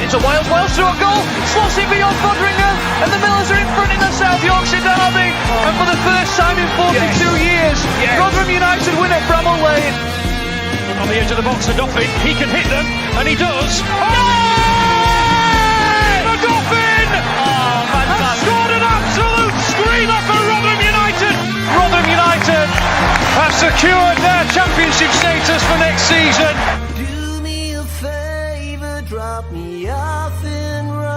It's a wild through a goal, slots it beyond Rotherham, and the Millers are in front in the South Yorkshire derby. And for the first time in 42 years, Rotherham United win at Bramall Lane. On the edge of the box for Doffin, he can hit them, and he does. The Doffin has scored an absolute screamer for Rotherham United. Rotherham United have secured their championship status for next season. Do me a favour, drop me off in Rotherham.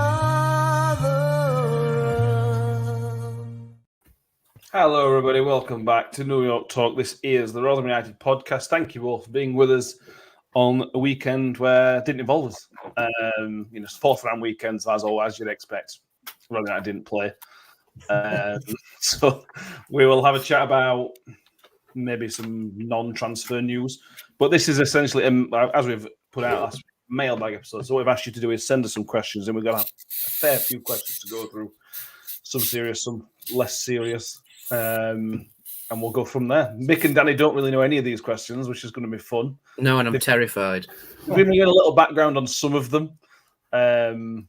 Hello, everybody. Welcome back to New York Talk. This is the Rotherham United podcast. Thank you all for being with us on a weekend where it didn't involve us. Fourth round weekends, as always, you'd expect. Rotherham United didn't play. So we will have a chat about maybe some non-transfer news. But this is essentially, as we've put out last week, mailbag episode. So what we've asked you to do is send us some questions, and we've got a fair few questions to go through. Some serious, some less serious. And we'll go from there. Mick and Danny don't really know any of these questions, which is going to be fun. No, and I'm terrified. We're going to get a little background on some of them. But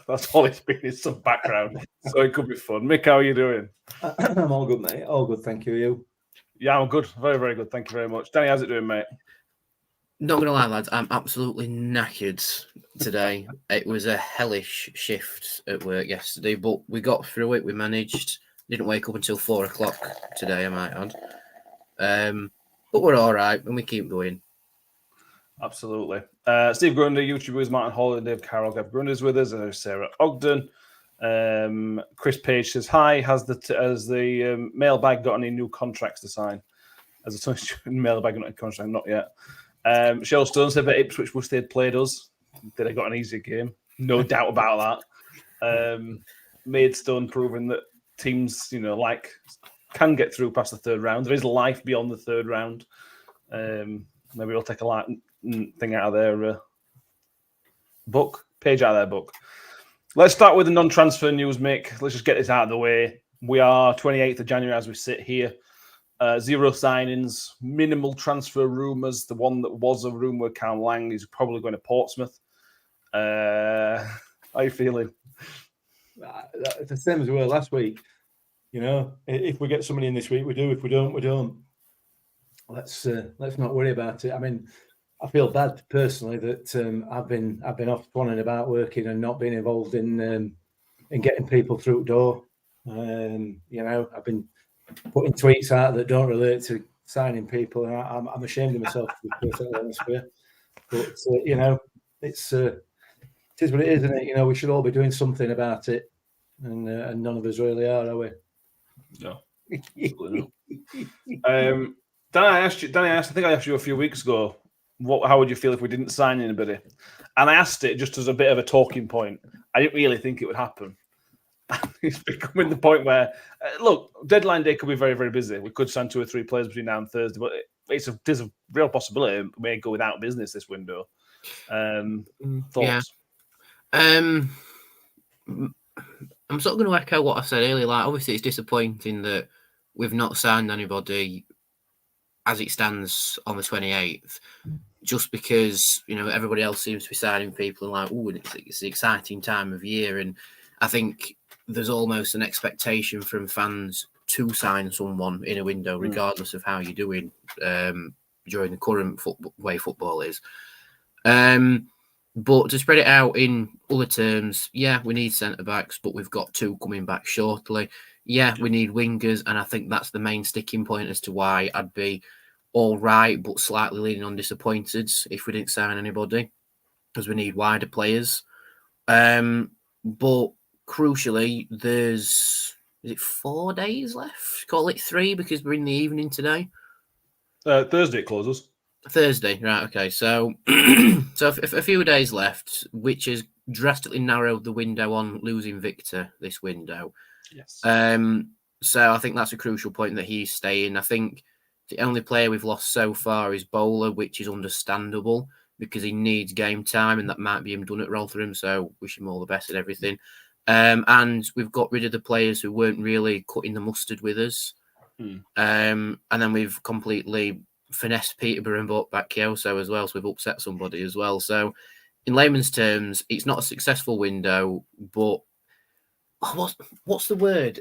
that's all it's been, is some background. So it could be fun. Mick, how are you doing? I'm all good, mate. All good, thank you. You? Yeah, I'm good. Very, very good. Thank you very much. Danny, how's it doing, mate? Not going to lie, lads, I'm absolutely knackered today. It was a hellish shift at work yesterday, but we got through it. We managed. Didn't wake up until 4 o'clock today, I might add. But we're all right, and we keep going. Absolutely. Steve Grundy, YouTubers, Martin Hall, and Dave Carroll. Gav Grundy's with us. There's Sarah Ogden. Chris Page says, hi, has the mailbag got any new contracts to sign? Has the mailbag got any contract? Not yet. Cheryl Stone said that Ipswich wish they'd played us. Did they got an easier game? No doubt about that. Maidstone proving that teams, can get through past the third round. There is life beyond the third round. Maybe we'll take a light thing out of their page out of their book. Let's start with the non-transfer news, Mick. Let's just get this out of the way. We are 28th of January as we sit here. Zero signings, minimal transfer rumours. The one that was a rumour, Cam Lang, is probably going to Portsmouth. How are you feeling? It's the same as we were last week. If we get somebody in this week, we do. If we don't, we don't. Let's not worry about it. I mean, I feel bad personally that I've been off swanning about working and not being involved in getting people through the door. I've been putting tweets out that don't relate to signing people, and I'm ashamed of myself, to be perfectly honest with you. But it is what it is, isn't it? We should all be doing something about it, and none of us really are we? No. I think I asked you a few weeks ago, how would you feel if we didn't sign anybody? And I asked it just as a bit of a talking point. I didn't really think it would happen. It's becoming the point where, look, deadline day could be very, very busy. We could sign 2 or 3 players between now and Thursday, but there's a real possibility we may go without business this window. Thoughts? Yeah. I'm sort of going to echo what I said earlier. Like, obviously, it's disappointing that we've not signed anybody as it stands on the 28th, just because everybody else seems to be signing people and it's an exciting time of year, and I think there's almost an expectation from fans to sign someone in a window, regardless of how you're doing during the current way football is. But to spread it out in other terms, yeah, we need centre-backs, but we've got 2 coming back shortly. Yeah, we need wingers, and I think that's the main sticking point as to why I'd be all right, but slightly leaning on disappointed if we didn't sign anybody, because we need wider players. But crucially, is it 4 days left? Call it 3 because we're in the evening today. Thursday it closes. Thursday, right? Okay, so a few days left, which has drastically narrowed the window on losing Victor this window. Yes. So I think that's a crucial point that he's staying. I think the only player we've lost so far is Bowler, which is understandable because he needs game time, and that might be him done at Rotherham. So wish him all the best and everything. And we've got rid of the players who weren't really cutting the mustard with us. And then we've completely finessed Peterborough and bought back Kyoso as well. So we've upset somebody as well. So in layman's terms, it's not a successful window, but what's the word?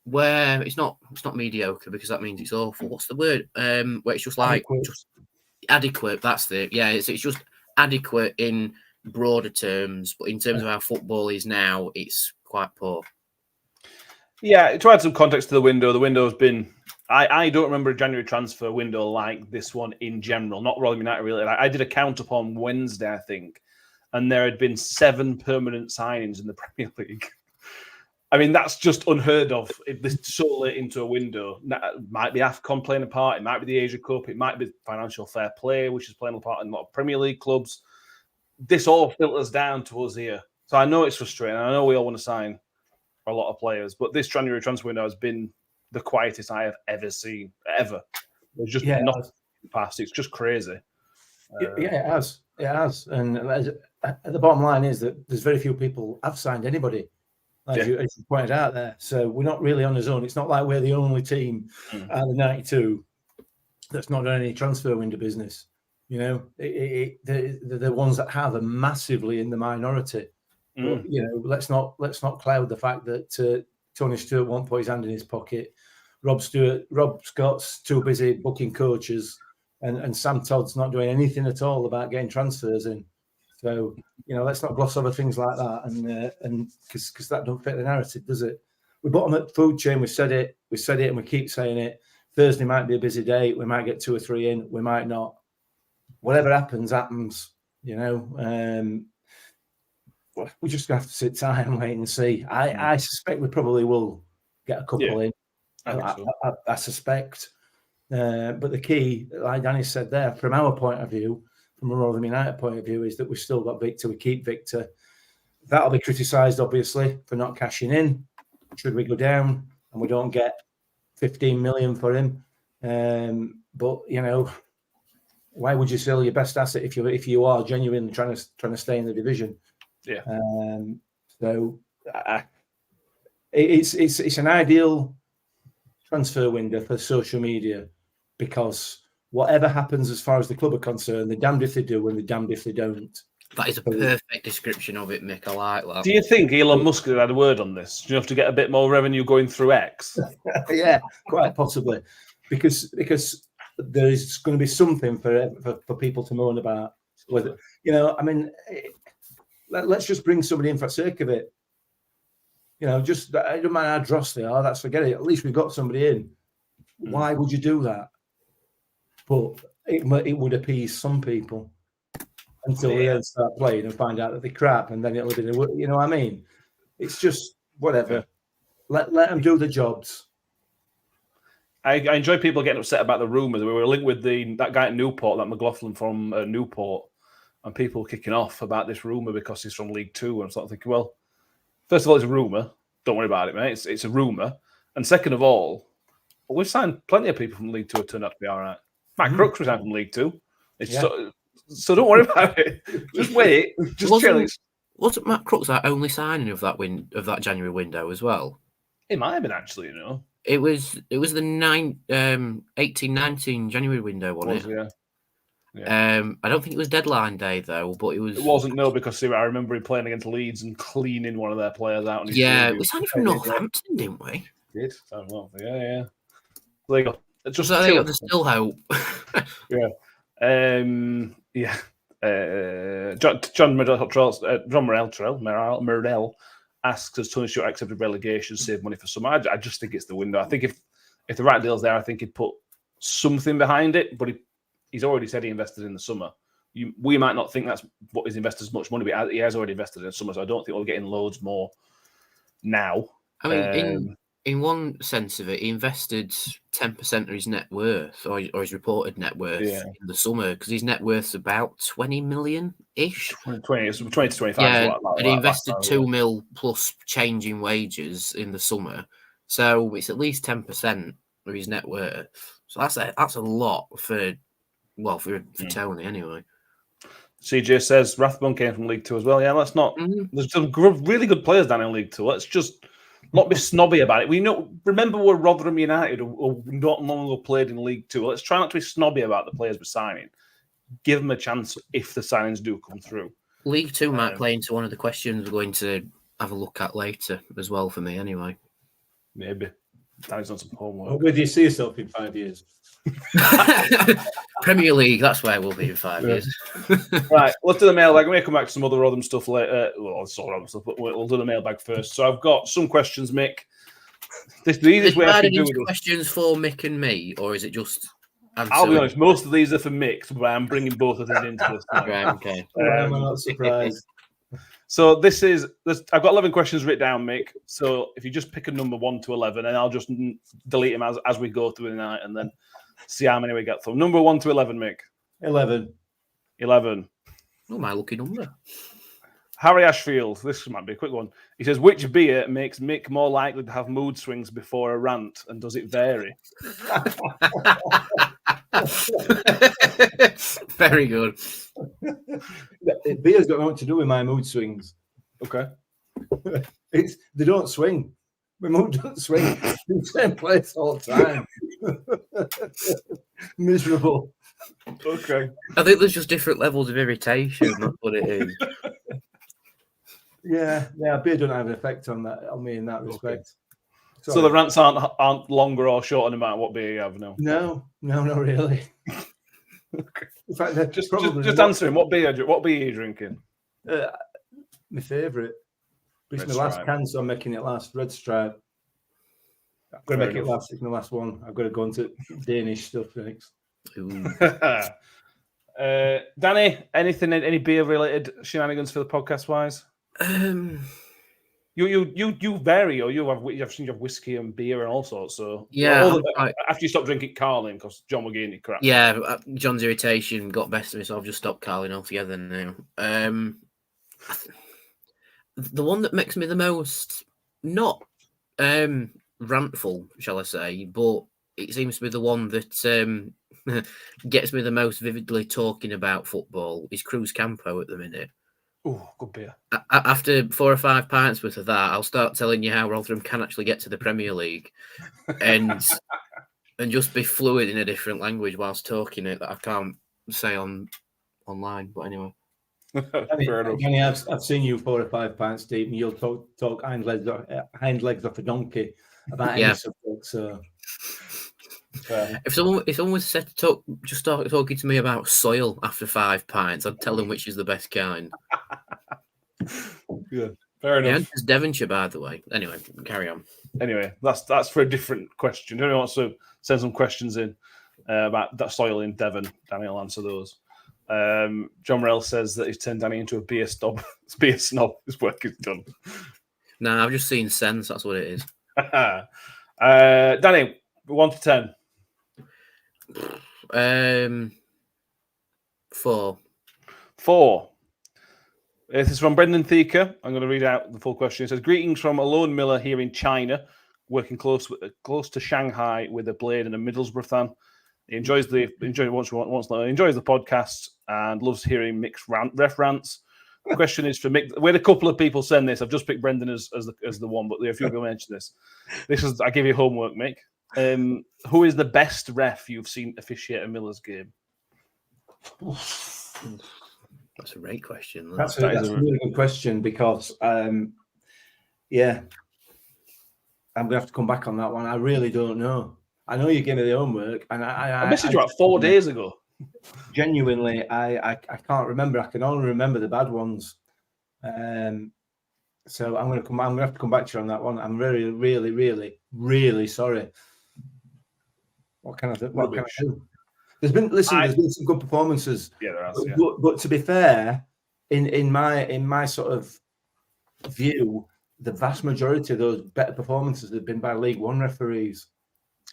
Where it's not mediocre because that means it's awful. What's the word? Where it's just like just adequate. That's the it's just adequate in broader terms, but in terms of how football is now, it's quite poor. Yeah, to add some context to the window's been. I don't remember a January transfer window like this one in general. Not Rotherham United really. I did a count up on Wednesday, I think, and there had been 7 permanent signings in the Premier League. I mean, that's just unheard of. If this so late into a window, it might be AFCON playing a part. It might be the Asia Cup. It might be financial fair play, which is playing a part in a lot of Premier League clubs. This all filters down to us here. So I know it's frustrating. I know we all want to sign a lot of players, but this January transfer window has been the quietest I have ever seen, ever. There's just nothing past. It's just crazy. It has. It has. And the bottom line is that there's very few people have signed anybody, as you pointed out there. So we're not really on our own. It's not like we're the only team out of the 92 that's not done any transfer window business. You know, the ones that have are massively in the minority. But, you know, let's not cloud the fact that Tony Stewart won't put his hand in his pocket. Rob Scott's too busy booking coaches, and Sam Todd's not doing anything at all about getting transfers in. So, you know, let's not gloss over things like that, and because that don't fit the narrative, does it? We bottom at food chain. We said it, and we keep saying it. Thursday might be a busy day. We might get 2 or 3 in. We might not. Whatever happens. You know. We just have to sit tight and wait and see. I suspect we probably will get a couple in. I suspect. But the key, like Danny said there, from our point of view, from a Rotherham United point of view, is that we've still got Victor. We keep Victor. That'll be criticised, obviously, for not cashing in. Should we go down and we don't get 15 million for him? But, you know, why would you sell your best asset if you are genuinely trying to stay in the division? Yeah. So it's an ideal transfer window for social media, because whatever happens as far as the club are concerned, they're damned if they do and they're damned if they don't. That is a perfect description of it, Mick. I like that. Do you think Elon Musk had a word on this? Do you have to get a bit more revenue going through X? Yeah, quite possibly, because there is going to be something for people to moan about. Whether, you know, I mean. Let's just bring somebody in for the sake of it. You know, just it don't matter how dross they are. That's forget it. At least we've got somebody in. Why would you do that? But it would appease some people until they then start playing and find out that they're crap, and then it'll be you know what I mean? It's just whatever. Let them do the jobs. I enjoy people getting upset about the rumours. We were linked with that guy at Newport, that McLaughlin from Newport. And people kicking off about this rumour because he's from League Two. And I'm sort of thinking, well, first of all, it's a rumour. Don't worry about it, mate. It's a rumour. And second of all, we've signed plenty of people from League Two who turned out to be all right. Matt Crooks was signed from League Two. So don't worry about it. Just wait. Just chill. Wasn't Matt Crooks our only signing of that January window as well? It might have been, actually, you know. It was the 18-19 January window, wasn't it? Yeah. I don't think it was deadline day though, but it was. It wasn't, no, because I remember him playing against Leeds and cleaning one of their players out. We signed him from Northampton, didn't we? Did. Yeah. There you go. Just there's still hope. Yeah. John Morell asks, has Tony Stewart accepted relegation, save money for summer? I just think it's the window. I think if the right deal's there, I think he'd put something behind it, but he's already said he invested in the summer. We might not think that's what he's invested as much money, but he has already invested in the summer, so I don't think we're getting loads more now. I mean, in one sense of it, he invested 10% of his net worth, or his reported net worth, in the summer, because his net worth's about 20 million-ish. 20 to 25. Yeah, and he invested 2 mil plus change in wages in the summer. So it's at least 10% of his net worth. So that's a lot for Tony anyway. CJ says Rathbone came from League Two as well. Yeah, let's not. There's some really good players down in League Two. Let's just not be snobby about it. Remember we're Rotherham United, who not long ago played in League Two. Let's try not to be snobby about the players we're signing. give them a chance if the signings do come through. League Two might play into one of the questions we're going to have a look at later as well for me anyway. Maybe. Danny's done some homework. Where do you see yourself in 5 years? Premier League, that's where we'll be in 5 years. Right, let's do the mailbag. We may come back to some other Rotherham stuff later. Well, it's all Rotherham stuff, but we'll do the mailbag first. So I've got some questions, Mick. This is the easiest way I can do it. Questions for Mick and me, or is it just... I'll be honest, most of these are for Mick, but I'm bringing both of these into this time. Right, okay. I'm not surprised. So I've got 11 questions written down, Mick. So if you just pick a number 1 to 11, and I'll just delete them as we go through the night, and then see how many we get through. Number 1 to 11, Mick. 11. 11. Oh, my lucky number. Harry Ashfield. This might be a quick one. He says, which beer makes Mick more likely to have mood swings before a rant, and does it vary? Very good. Beer's got nothing to do with my mood swings. Okay. They don't swing. My mood doesn't swing in the same place all the time. Miserable. Okay. I think there's just different levels of irritation. That's what it is. Yeah, beer doesn't have an effect on me in that respect. So the rants aren't longer or shorter no matter what beer you have now? No, not really. In fact, just answer him. What beer are you drinking? My favourite. It's Red my last Stripe. can, so I'm making it last. Red Stripe. I'm going to make it last. It's my last one. I've got to go into Danish stuff next. Danny, any beer related shenanigans for the podcast wise? You vary, or you have whiskey and beer and all sorts. So yeah, after you stop drinking Carling, because John will get any crap. Yeah, John's irritation got best of me, so I've just stopped Carling altogether now. The one that makes me the most not rantful, shall I say, but it seems to be the one that gets me the most vividly talking about football is Cruz Campo at the minute. Oh, good beer. After 4 or 5 pints worth of that, I'll start telling you how Rotherham can actually get to the Premier League and just be fluid in a different language whilst talking it that I can't say online. But anyway. Danny, I've seen you 4 or 5 pints deep, and you'll talk hind legs off a donkey about any subject. So, if someone was said to start talking to me about soil after 5 pints, I'd tell them which is the best kind. Good, fair enough. Yeah, it's Devonshire, by the way. Anyway, carry on. Anyway, that's for a different question. Anyone wants to send some questions in about that soil in Devon? Danny will answer those. John Morell says that he's turned Danny into a beer snob. His work is done. Nah, I've just seen sense. That's what it is. Danny, 1 to 10. 4. 4. This is from Brendan Thieker. I'm going to read out the full question. It says, greetings from a lone miller here in China, working close to Shanghai with a blade and a Middlesbrough fan. He enjoys the podcast and loves hearing Mick's ref rants. The question is for Mick. We had a couple of people send this. I've just picked Brendan as the one, but there are a few people mention this. I give you homework, Mick. Who is the best ref you've seen officiate a Miller's game? That's a great question. That's a really good question because, I'm going to have to come back on that one. I really don't know. I know you gave me the homework, and I messaged you about 4 days ago. Genuinely, I can't remember. I can only remember the bad ones. So I'm going to have to come back to you on that one. I'm really, really, really, really sorry. What can I do? There's been some good performances. Yeah, there has. Yeah. But to be fair, in my sort of view, the vast majority of those better performances have been by League One referees.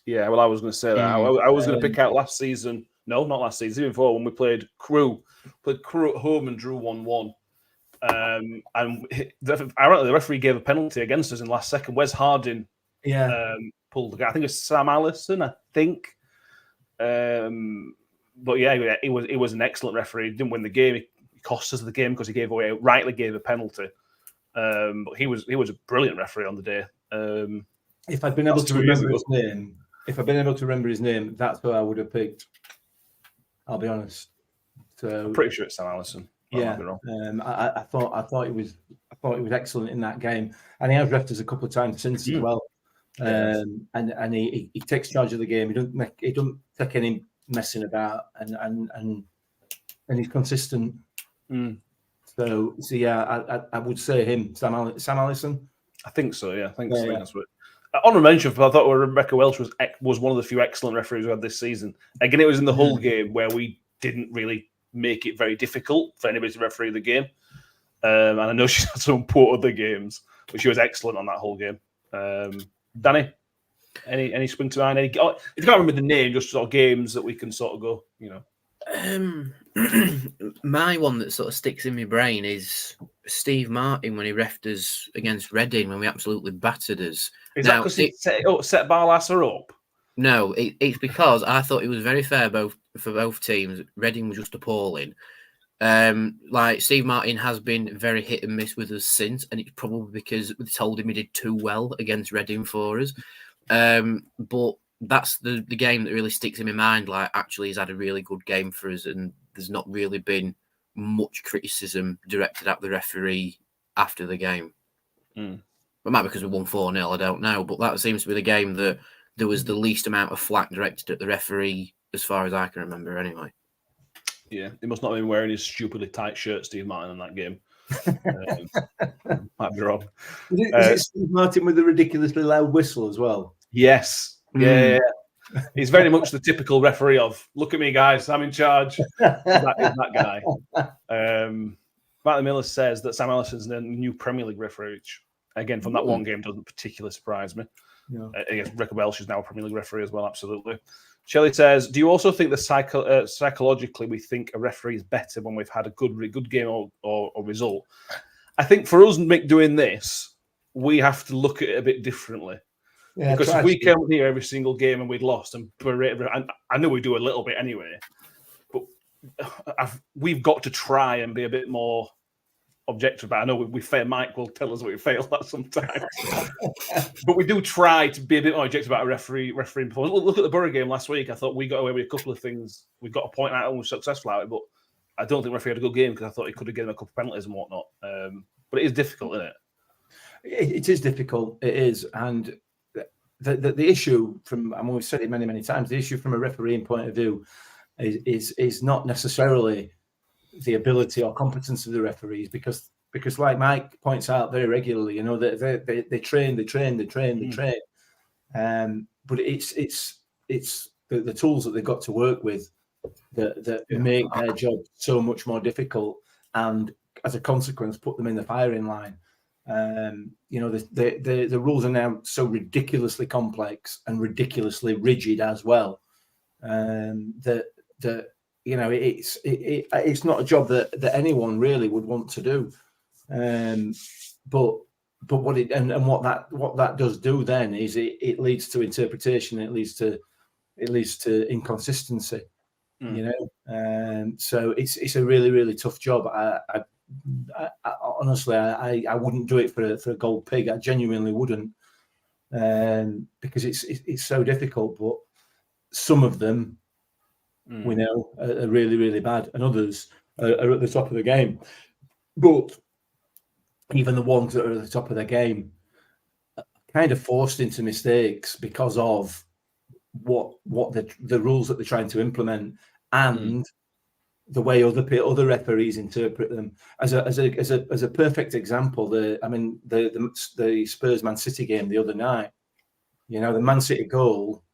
Yeah, well, I was going to say that. I was going to pick out last season. No, not last season. Even before, when we played Crew at home and drew 1-1. And ironically, the referee gave a penalty against us in the last second. Wes Harding pulled the guy. I think it was Sam Allison, I think. But yeah, he was an excellent referee. He didn't win the game. He cost us the game because he rightly gave a penalty. But he was a brilliant referee on the day. If I'd been able to remember his name, that's who I would have picked. I'll be honest. So I'm pretty sure it's Sam Allison. yeah, I thought he was excellent in that game, and he has refed us a couple of times since as well. And he takes charge of the game. He don't take any messing about, and he's consistent. So yeah, I would say him, Sam Allison. I think so. Yeah, I think that's what. Honourable mention, I thought Rebecca Welch was one of the few excellent referees we had this season. Again, it was in the Hull game where we didn't really make it very difficult for anybody to referee the game. And I know she's had some poor other games, but she was excellent on that whole game. Danny, any spring to mind? If you can't remember the name, just sort of games that we can sort of go, My one that sort of sticks in my brain is Steve Martin when he refed us against Reading when we absolutely battered us. Is that because he set Barlasser up? No, it's because I thought it was very fair for both teams. Reading was just appalling. Steve Martin has been very hit and miss with us since, and it's probably because we told him he did too well against Reading for us. But that's the game that really sticks in my mind. Like, actually, he's had a really good game for us, and there's not really been much criticism directed at the referee after the game. It might be because we won 4-0, I don't know. But that seems to be the game that there was the least amount of flack directed at the referee, as far as I can remember, anyway. Yeah, he must not have been wearing his stupidly tight shirt, Steve Martin, in that game. Might be wrong. Is it Steve Martin with the ridiculously loud whistle as well? Yes. Yeah. He's very much the typical referee of, look at me, guys, I'm in charge. that guy. Martin Miller says that Sam Allison's the new Premier League referee, which, again, from that one game, doesn't particularly surprise me. Yeah. I guess Rebecca Welch is now a Premier League referee as well, absolutely. Shelley says, do you also think that psychologically we think a referee is better when we've had a good game or result? I think for us, Mick, doing this, we have to look at it a bit differently. Yeah, because if we came here every single game and we'd lost and berate, I know we do a little bit anyway, but we've got to try and be a bit more objective. I know we fail. Mike will tell us we fail that sometimes, but we do try to be a bit more objective about a refereeing performance. Look at the Borough game last week. I thought we got away with a couple of things. We got a point out and we were successful at it, but I don't think the referee had a good game because I thought he could have given a couple of penalties and whatnot. But it is difficult, isn't it? It is difficult. It is, and the issue we've said it many times. The issue from a refereeing point of view is not necessarily the ability or competence of the referees, because like Mike points out very regularly, they train, but it's the tools that they've got to work with that make their job so much more difficult, and as a consequence put them in the firing line. The rules are now so ridiculously complex and ridiculously rigid as well, that it's not a job that anyone really would want to do. But what that does do then is it leads to interpretation. It leads to inconsistency. So it's a really, really tough job. I honestly, I wouldn't do it for a gold pig. I genuinely wouldn't, because it's so difficult. But some of them, we know, are really, really bad, and others are at the top of the game. But even the ones that are at the top of the game are kind of forced into mistakes because of what the rules that they're trying to implement and the way other referees interpret them. As a perfect example, the Spurs Man City game the other night, the Man City goal,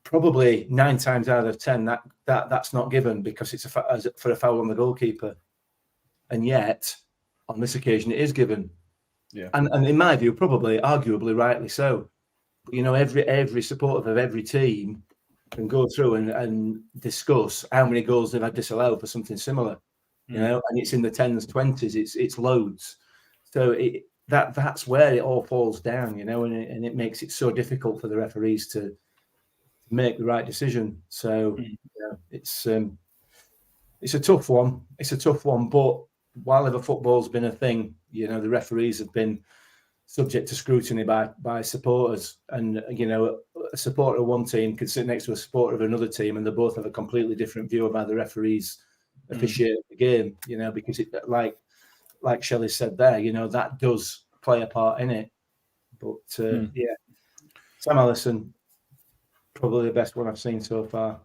probably 9 times out of 10 that's not given because it's for a foul on the goalkeeper, and yet on this occasion it is given. Yeah, and in my view, probably arguably rightly so. But, every supporter of every team can go through and discuss how many goals they've had disallowed for something similar, and it's in the 10s, 20s, it's loads. So that's where it all falls down, and it makes it so difficult for the referees to make the right decision. So it's a tough one. It's a tough one, but while ever football's been a thing, the referees have been subject to scrutiny by supporters, and a supporter of one team could sit next to a supporter of another team, and they both have a completely different view of how the referees officiate the game, because it, like Shelley said there, that does play a part in it. But yeah, Sam Allison, probably the best one I've seen so far.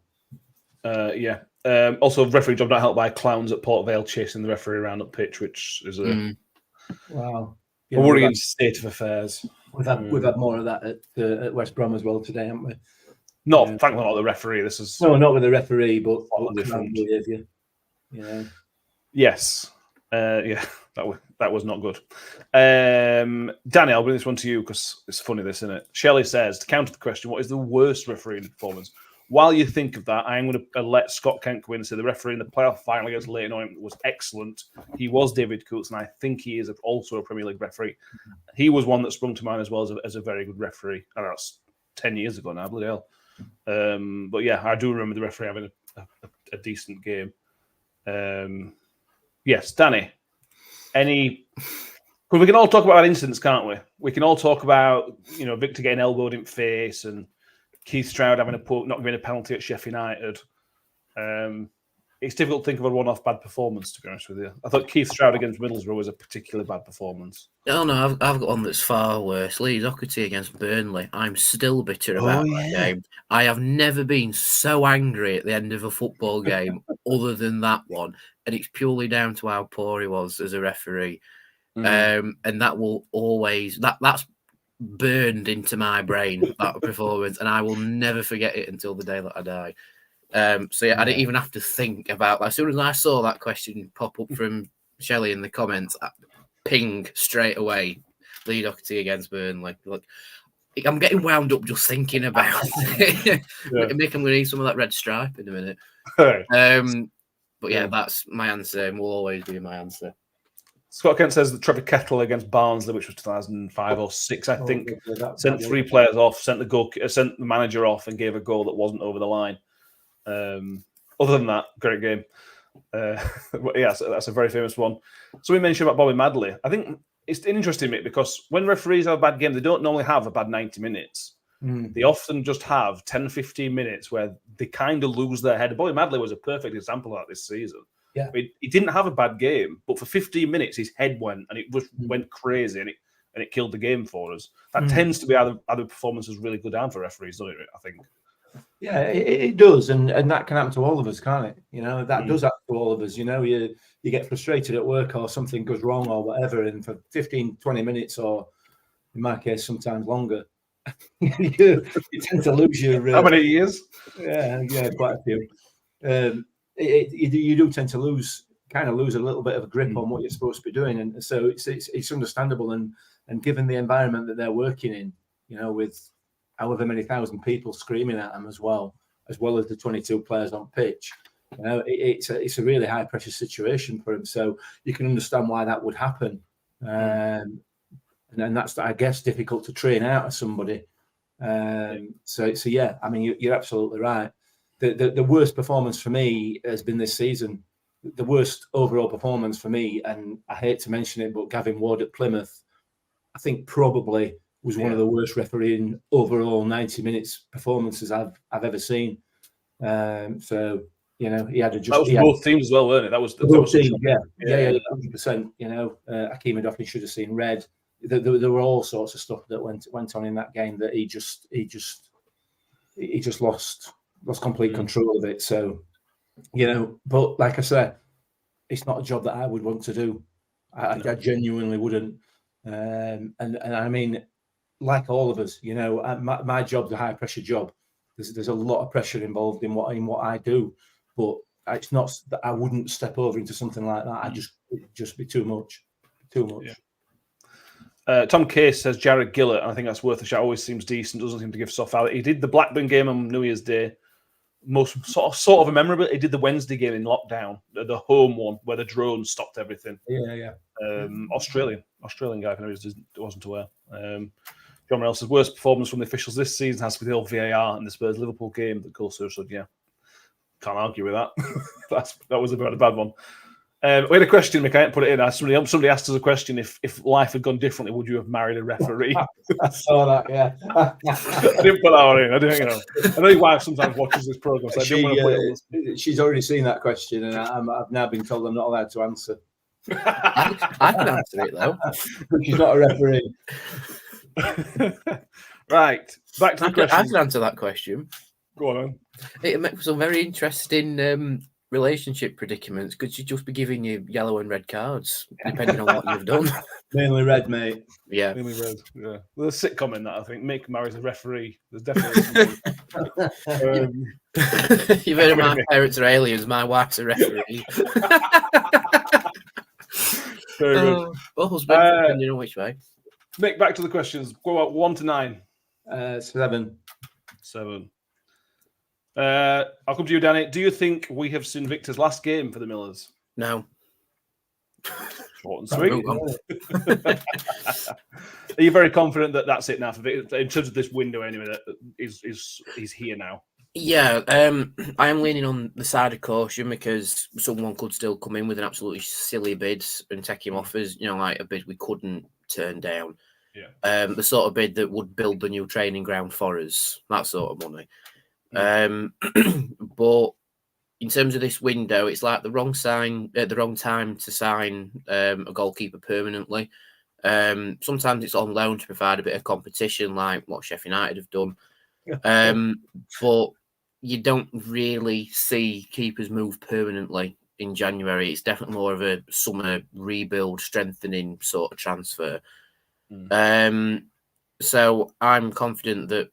Yeah. Also, referee job not helped by clowns at Port Vale chasing the referee around the pitch, which is a worrying state of affairs. We've had more of that at West Brom as well today, haven't we? Thankfully not the referee. This is not with the referee, but different behaviour. Yes. Yeah, that was not good. Danny, I'll bring this one to you because it's funny, this, isn't it? Shelley says, to counter the question, what is the worst refereeing performance? While you think of that, I am going to let Scott Kent go in and say the referee in the playoff final against Leyton Orient was excellent. He was David Coates, and I think he is also a Premier League referee. He was one that sprung to mind as well as a very good referee. And that's 10 years ago now, bloody hell. But yeah, I do remember the referee having a decent game. Yes, Danny, because we can all talk about incidents, can't we? We can all talk about, Victor getting elbowed in the face and Keith Stroud having not giving a penalty at Sheffield United. It's difficult to think of a one-off bad performance, to be honest with you. I thought Keith Stroud against Middlesbrough was a particularly bad performance. Oh no, I've got one that's far worse. Lee Doherty against Burnley. I'm still bitter about that game. I have never been so angry at the end of a football game other than that one, and it's purely down to how poor he was as a referee. And that will always that's burned into my brain, that performance, and I will never forget it until the day that I die. So yeah, I didn't even have to think about that. As soon as I saw that question pop up from Shelley in the comments, ping straight away. Lee Doherty against Burnley. Look, I'm getting wound up just thinking about it. Mick, I'm going to need some of that red stripe in a minute. But yeah, that's my answer and will always be my answer. Scott Kent says that Trevor Kettle against Barnsley, which was 2005 or 6, I think, sent 3 players off, sent the manager off, and gave a goal that wasn't over the line. Other than that, great game. Yeah, so that's a very famous one. So we mentioned about Bobby Madley. I think it's interesting, mate, because when referees have a bad game, they don't normally have a bad 90 minutes. They often just have 10, 15 minutes where they kind of lose their head. Bobby Madley was a perfect example of that this season. Yeah, he didn't have a bad game, but for 15 minutes his head went and it just went crazy and it killed the game for us. That tends to be how the performances really go down for referees, doesn't it? I think. Yeah, it does, and that can happen to all of us, can't it? That does happen to all of us. You get frustrated at work or something goes wrong or whatever, and for 15, 20 minutes, or in my case, sometimes longer, you tend to lose your. How many years? Yeah, quite a few. You do tend to lose a little bit of a grip on what you're supposed to be doing, and so it's understandable. And given the environment that they're working in, with however many thousand people screaming at them as well as the 22 players on pitch, it's a really high pressure situation for them. So you can understand why that would happen, and that's, I guess, difficult to train out of somebody. So yeah, I mean, you're absolutely right. The worst performance for me has been this season. The worst overall performance for me, and I hate to mention it, but Gavin Ward at Plymouth, I think probably was one of the worst refereeing overall 90 minutes performances I've ever seen. So he had that was both teams as well, weren't it? That was both teams, yeah, 100%. Hakeem Adofni should have seen red. There were all sorts of stuff that went on in that game that he just lost complete control of it. So, but like I said, it's not a job that I would want to do. I genuinely wouldn't. And I mean, like all of us, my job's a high pressure job. There's a lot of pressure involved in what I do, but it's not that I wouldn't step over into something like that. It'd just be too much. Yeah. Tom Case says Jared Gillett. I think that's worth a shot. Always seems decent. Doesn't seem to give soft out. He did the Blackburn game on New Year's Day. Most sort of a memorable. He did the Wednesday game in lockdown, the home one where the drone stopped everything. Yeah. Australian guy, who wasn't aware. John Morrell says worst performance from the officials this season has to be the old VAR in the Spurs Liverpool game. The goal said, yeah, can't argue with that. That was a bad one. We had a question, Mick, I didn't put it in. Somebody asked us a question, if life had gone differently, would you have married a referee? I saw that, yeah. I didn't put that one in. I know your wife sometimes watches this program, so I didn't want to put it on. She's already seen that question, and I've now been told I'm not allowed to answer. I can answer it, though. She's not a referee. Right, back to the question. I can answer that question. Go on. It makes some very interesting relationship predicaments. Could you just be giving you yellow and red cards, depending on what you've done? Mainly red, mate. Yeah. Mainly red, yeah. There's a sitcom in that, I think. Mick marries a referee. There's definitely something. You've heard of my parents are aliens, my wife's a referee. Very good. Husband, depending on which way. Mick, back to the questions. Go out 1 to 9. 7. 7. I'll come to you, Danny. Do you think we have seen Victor's last game for the Millers? No. Short and sweet. Are you very confident that that's it now for Victor, in terms of this window anyway? That he's here now. Yeah, I am leaning on the side of caution because someone could still come in with an absolutely silly bid and take him off as, like a bid we couldn't turn down. Yeah. The sort of bid that would build the new training ground for us, that sort of money. But in terms of this window, it's like the wrong time to sign a goalkeeper permanently. Sometimes it's on loan to provide a bit of competition, like what Sheffield United have done. But you don't really see keepers move permanently in January. It's definitely more of a summer rebuild, strengthening sort of transfer. So I'm confident that,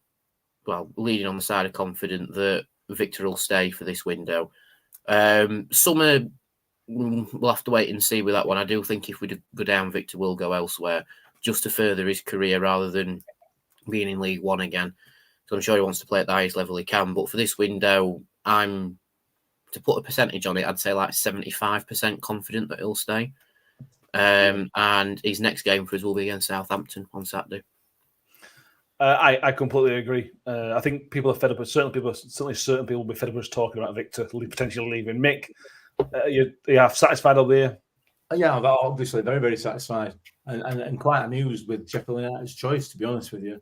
leading on the side of confident that Victor will stay for this window. Summer, we'll have to wait and see with that one. I do think if we go down, Victor will go elsewhere just to further his career rather than being in League One again. So I'm sure he wants to play at the highest level he can. But for this window, to put a percentage on it, I'd say like 75% confident that he'll stay. And his next game for us will be against Southampton on Saturday. I completely agree. I think people are fed up. Certain people will be fed up with us talking about Victor potentially leaving. Mick, you are satisfied over here? Yeah, I'm obviously very, very satisfied and quite amused with Sheffield United's choice, to be honest with you.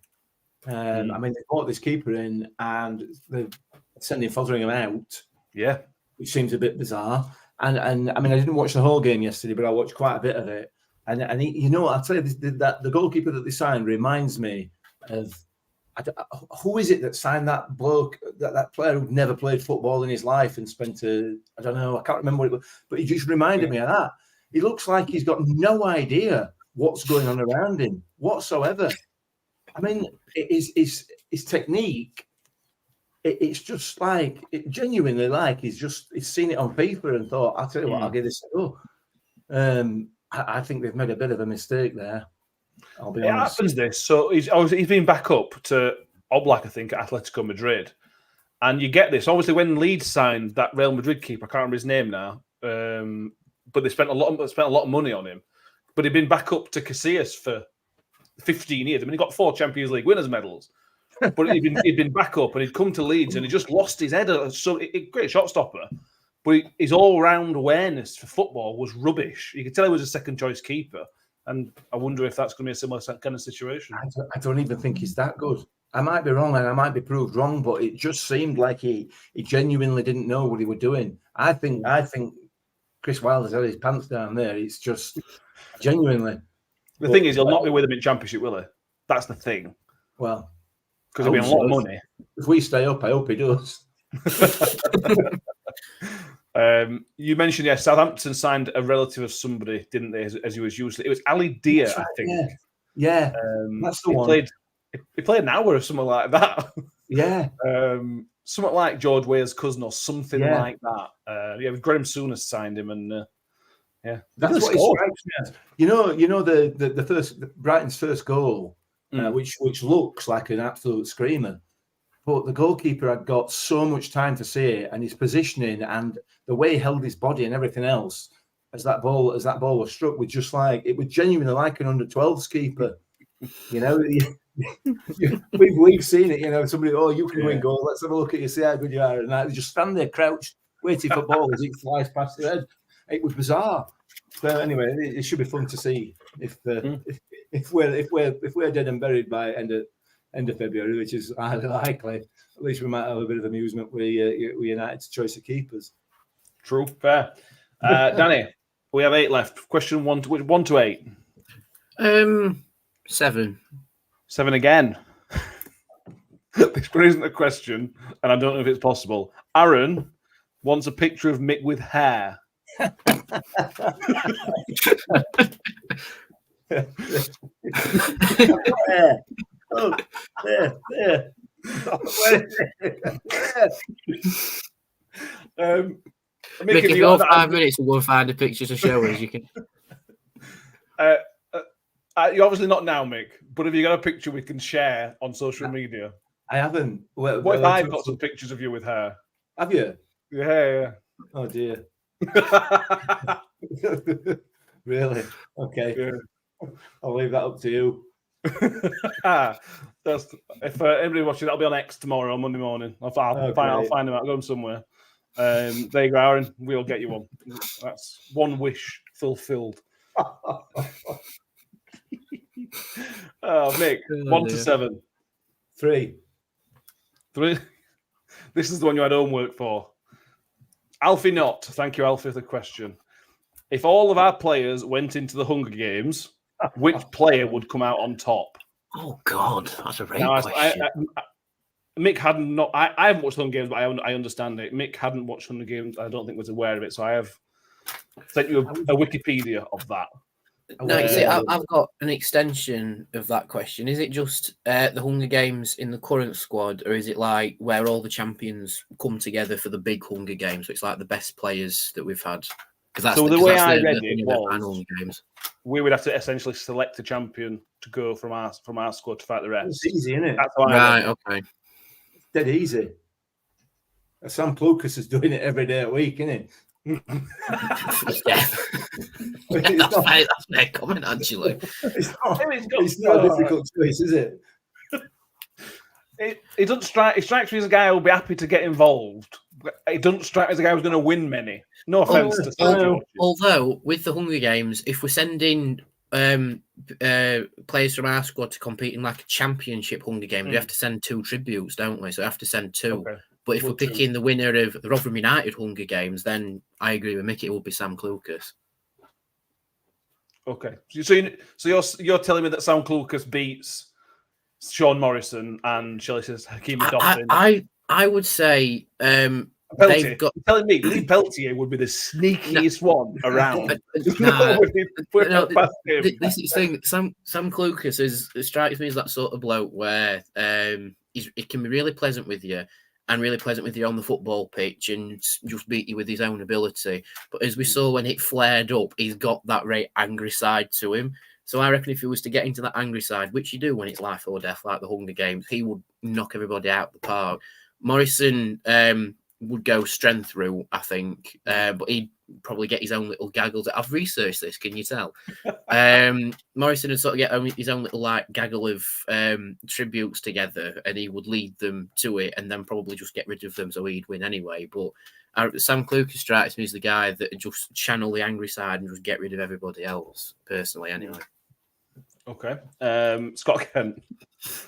I mean, they brought this keeper in and they're sending Fotheringham out. Yeah. Which seems a bit bizarre. And I mean, I didn't watch the whole game yesterday, but I watched quite a bit of it. And he, I'll tell you, that the goalkeeper that they signed reminds me of, who is it that signed that bloke, that player who'd never played football in his life and spent I don't know, I can't remember what it was, but he just reminded me of that. He looks like he's got no idea what's going on around him whatsoever. I mean, his technique, it's just like, genuinely like he's seen it on FIFA and thought, I'll tell you what, I'll give this a go. I think they've made a bit of a mistake there. I'll be honest. It happens this. So he's been back up to Oblak, I think, at Atletico Madrid. And you get this. Obviously, when Leeds signed that Real Madrid keeper, I can't remember his name now, but they spent a lot of money on him. But he'd been back up to Casillas for 15 years. I mean, he got 4 Champions League winners' medals. But he'd been back up and he'd come to Leeds and he just lost his head. So great shot stopper. But his all-round awareness for football was rubbish. You could tell he was a second-choice keeper. And I wonder if that's going to be a similar kind of situation. I don't even think he's that good. I might be wrong and I might be proved wrong, but it just seemed like he genuinely didn't know what he was doing. I think Chris Wilder's had his pants down there. It's just genuinely. The thing is, he'll not be with him in Championship, will he? That's the thing. Well, because it'll be a lot of money. If we stay up, I hope he does. You mentioned, Southampton signed a relative of somebody, didn't they? As he was usually, it was Ali Dia, I think. Yeah, that's the one. He played an hour or something like that. Yeah, something like George Weah's cousin or something like that. Graham Souness signed him, and that's what he strikes me as. You know the first Brighton's first goal, which looks like an absolute screamer. But the goalkeeper had got so much time to see it, and his positioning and the way he held his body and everything else as that ball was struck was just like, it was genuinely like an under-12s keeper. We've seen it. Somebody, you can win goal. Let's have a look at you, see how good you are, and they just stand there crouched, waiting for ball as it flies past their head. It was bizarre. But anyway, it should be fun to see if we're dead and buried by end of February, which is highly likely. At least we might have a bit of amusement with United's choice of keepers. True, fair. Danny, we have 8 left. Question 1 to 8. 7. 7 again. This one isn't a question, and I don't know if it's possible. Aaron wants a picture of Mick with hair. Oh, there. Mick, if you've got 5 minutes to go and find a picture to show us, you can. You're obviously not now, Mick, but have you got a picture we can share on social media? I haven't. What if I've got some pictures of you with hair? Have you? Yeah. Oh, dear. Really? Okay. Yeah. I'll leave that up to you. If anybody watching, that'll be on X tomorrow, on Monday morning. I'll find them out. I'll go them somewhere. There you go, Aaron. We'll get you one. That's one wish fulfilled. Mick, 1 to 7. 3. This is the one you had homework for. Alfie Knott. Thank you, Alfie, for the question. If all of our players went into the Hunger Games, which player would come out on top? Oh, God. That's a great question. Mick hadn't not. I haven't watched Hunger Games, but I understand it. Mick hadn't watched Hunger Games. I don't think was aware of it, so I have sent you a Wikipedia of that. No, you see, I've got an extension of that question. Is it just the Hunger Games in the current squad, or is it like where all the champions come together for the big Hunger Games? So it's like the best players that we've had. So the way I read it was, we would have to essentially select a champion to go from our squad to fight the rest. It's easy, isn't it? That's right. Okay. It's dead easy. Sam Clucas is doing it every day a week, isn't it? Yeah, that's fair comment, actually. It's not a difficult choice, is it? It doesn't strike. It strikes me as a guy who'll be happy to get involved. It doesn't strike me as a guy who's going to win many. No offense to Sergio. Although with the Hunger Games, if we're sending players from our squad to compete in like a championship Hunger Games, we have to send 2 tributes, don't we? So we have to send 2. Okay. But if we're picking the winner of the Rotherham United Hunger Games, then I agree with Mick. It will be Sam Clucas. Okay, so you're telling me that Sam Clucas beats Sean Morrison and shall I say Hakeem Dobson? I would say they've got. You're telling me Lee Peltier would be the sneakiest one around. This is the thing. Sam Clucas strikes me as that sort of bloke where he can be really pleasant with you. And really pleasant with you on the football pitch and just beat you with his own ability. But as we saw when it flared up, he's got that very angry side to him. So I reckon if he was to get into that angry side, which you do when it's life or death, like the Hunger Games, he would knock everybody out the park. Morrison would go strength route, I think, but he'd probably get his own little gaggles. I've researched this, can you tell? Morrison would sort of get his own little like gaggle of tributes together, and he would lead them to it, and then probably just get rid of them, so he'd win anyway. But Sam Clucas strikes me as the guy that would just channel the angry side and just get rid of everybody else, personally, anyway. Okay. Scott Kent.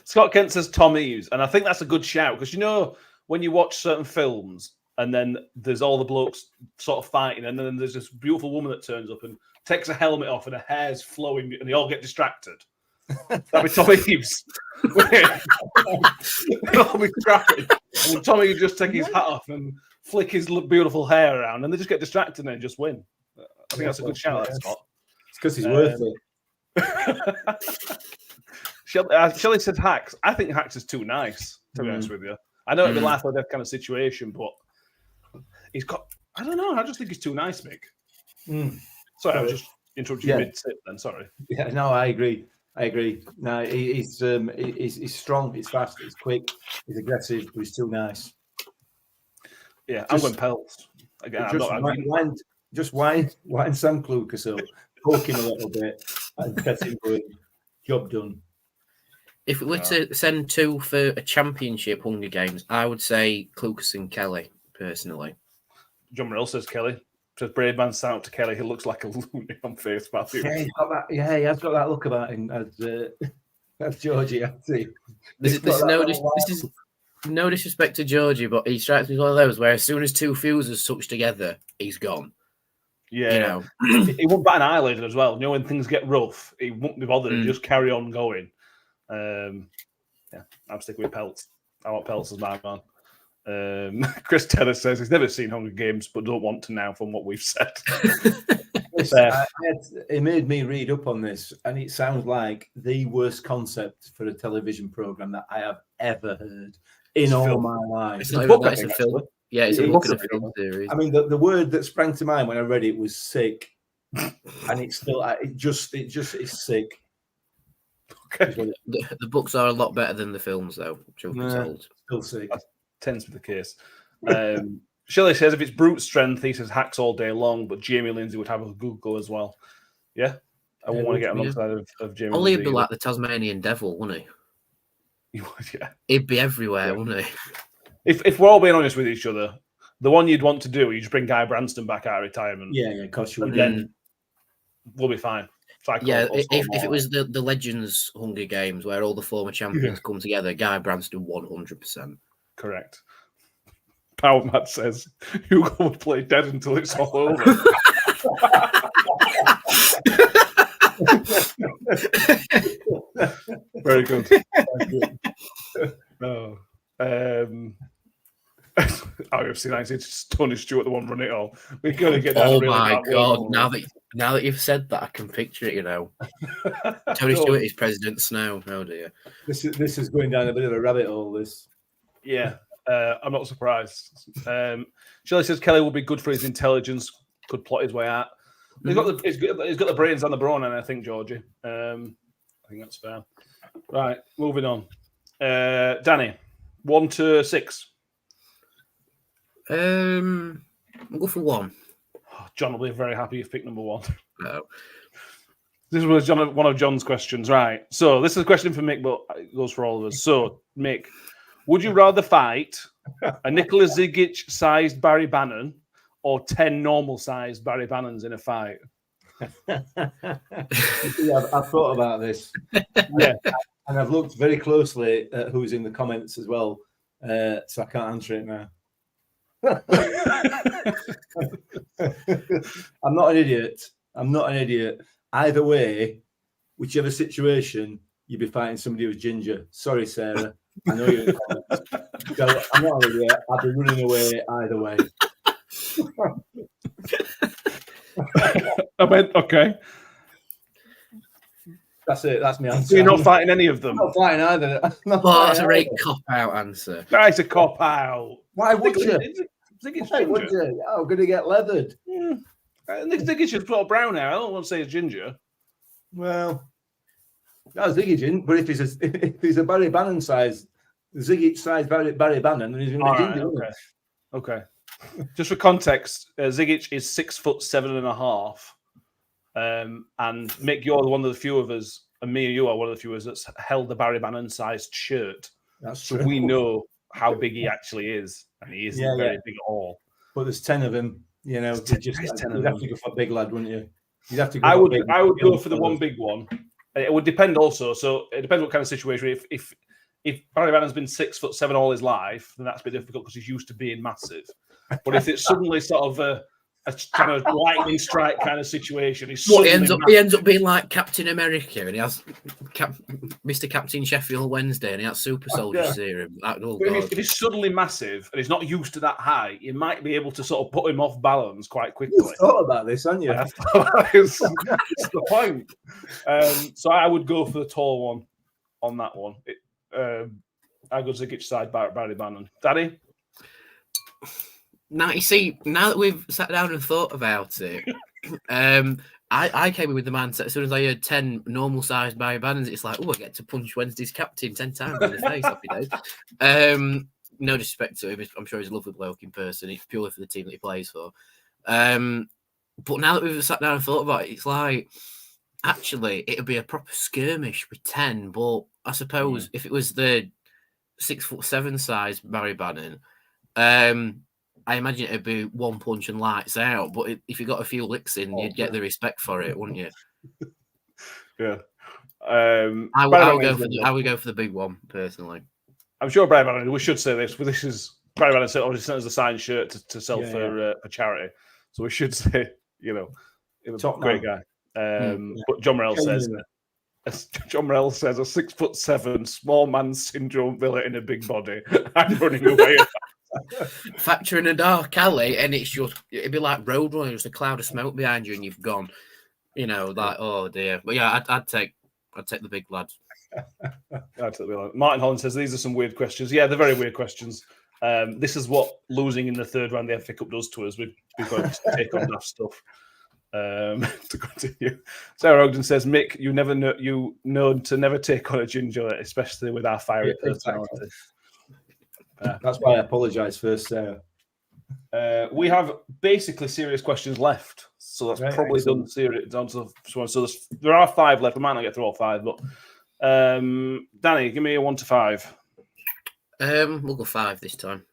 Scott Kent says Tom Eves, and I think that's a good shout because when you watch certain films and then there's all the blokes sort of fighting, and then there's this beautiful woman that turns up and takes a helmet off and her hair's flowing and they all get distracted. That'd be Tom Eves. They'll all be crying. And Tommy would just take his hat off and flick his beautiful hair around and they just get distracted and just win. I think that's a good shout, Scott. It's because he's worth it. Shelley said Hacks. I think Hacks is too nice, to be honest with you. I know it'd be life or death kind of situation, but he's got. I don't know. I just think he's too nice, Mick. Sorry, I was just interrupting you mid-tip then. Sorry. Yeah, no, I agree. No, he's strong. He's fast. He's quick. He's aggressive. But he's too nice. Yeah, I'm going Pelts again. Just wind Sam Clucas up, poke him a little bit, and get him going. Job done. If we were to send 2 for a championship Hunger Games, I would say Clucas and Kelly, personally. John Morrell says Kelly. Says Brave Man out to Kelly. He looks like a loony on face value. Yeah, he has got that look about him as Georgie. This is no disrespect to Georgie, but he strikes me as one of those where as soon as two fuses touch together, he's gone. Yeah, You know, he won't bat an eyelid as well. You know, when things get rough, he won't be bothered and just carry on going. Yeah, I'm sticking with Peltz. I want Peltz as my man. Chris Teller says he's never seen Hunger Games, but don't want to now from what we've said. It made me read up on this, and it sounds like the worst concept for a television program that I have ever heard in all my life. It's not even that, it's a film. Yeah, it's a book and a film series. I mean, the word that sprang to mind when I read it was sick, and it's still it just is sick. Okay. The books are a lot better than the films, though. Truth be told, still sick. That tends to be the case. Shelley says if it's brute strength, he says hacks all day long, but Jamie Lindsay would have a good go as well. Yeah, I wouldn't want to get alongside of Jamie. Ollie would be like the Tasmanian devil, wouldn't he? He would, yeah. He'd be everywhere, wouldn't he? If we're all being honest with each other, the one you'd want to do, you just bring Guy Branston back out of retirement. Yeah, of course you would. Then we'll be fine. If it was the Legends Hunger Games where all the former champions come together, Guy Branston 100%. Correct. Power Matt says Hugo would play dead until it's all over. Very good. No. IFC 19 Tony Stewart, the one running it all. We're going to get that. Oh really my God! Now that you've said that, I can picture it. You know, Tony Stewart is President Snow. Oh dear. This is going down a bit of a rabbit hole. This. Yeah, I'm not surprised. Shelley says Kelly will be good for his intelligence. Could plot his way out. He's got the brains and the brawn, and I think Georgie. I think that's fair. Right, moving on. Danny, 1 to 6. I'll go for 1. Oh, John will be very happy you've picked number 1. No. This was one of John's questions, right? So this is a question for Mick, but it goes for all of us. So, Mick, would you rather fight a Nikola Zigic-sized Barry Bannon or 10 normal-sized Barry Bannons in a fight? I've thought about this. Yeah. And I've looked very closely at who's in the comments as well, so I can't answer it now. I'm not an idiot. Either way, whichever situation, you'd be fighting somebody who's ginger. Sorry, Sarah. I know you're in the comments. So I'm not an idiot. I'd be running away either way. I went, okay. That's it. That's my answer. So you're not fighting any of them? I'm not fighting either. That's a great cop-out answer. That's a cop-out. Why would you? Why would you? I'm going to get leathered. Ziggy should put brown hair. I don't want to say it's ginger. Well, that's Ziggy didn't. But if he's a Barry Bannon size, Ziggy size Barry Bannon, then he's going to be ginger. Okay. Just for context, Zigic is 6'7.5", and Mick, you're one of the few of us, and me and you are one of the few of us that's held the Barry Bannon-sized shirt. That's so true. We know how big he actually is, and he isn't very big at all. But there's 10 of him. You know, you'd have to go for a big lad, wouldn't you? You'd have to. I would go for the one big one. It would depend also. So it depends what kind of situation. If Barry Bannon's been 6'7" all his life, then that's a bit difficult because he's used to being massive. But if it's suddenly sort of a kind of lightning strike kind of situation, he ends up being like Captain America, and he has Mr. Captain Sheffield Wednesday, and he has super soldier serum. If he's suddenly massive and he's not used to that height, you might be able to sort of put him off balance quite quickly. You've thought about this, haven't you? It's the point. So I would go for the tall one on that one. I go Zigic side Barry Bannon. Daddy? Now, you see, now that we've sat down and thought about it, I came in with the mindset as soon as I heard 10 normal-sized Barry Bannons, it's like, oh, I get to punch Wednesday's captain 10 times in the face. Happy days. No disrespect to him. I'm sure he's a lovely bloke in person. It's purely for the team that he plays for. But now that we've sat down and thought about it, it's like, actually, it would be a proper skirmish with 10. But I suppose if it was the 6'7" size Barry Bannon, I imagine it'd be one punch and lights out. But if you got a few licks in, you'd get the respect for it, wouldn't you? Yeah. I would go for the big one personally. I'm sure Brian Bannon, we should say this, but this is Brian Bannon obviously sent us a signed shirt to sell for charity. So we should say, Top great man. guy. But John Morell says, a 6'7", small man syndrome villain in a big body. I'm running away. Factor in a dark alley, and it'd be like Roadrunner, just a cloud of smoke behind you, and you've gone. Oh dear. But yeah, I'd take the big lads. Martin Holland says these are some weird questions. Yeah, they're very weird questions. This is what losing in the third round of the FA Cup does to us. We've got to take on that stuff. To continue, Sarah Ogden says, Mick, you know to never take on a ginger, especially with our fiery personality. That's why I apologise first, Sarah. We have basically serious questions left, so that's probably done. So there are 5 left. We might not get through all 5, but Danny, give me a 1 to 5. We'll go 5 this time.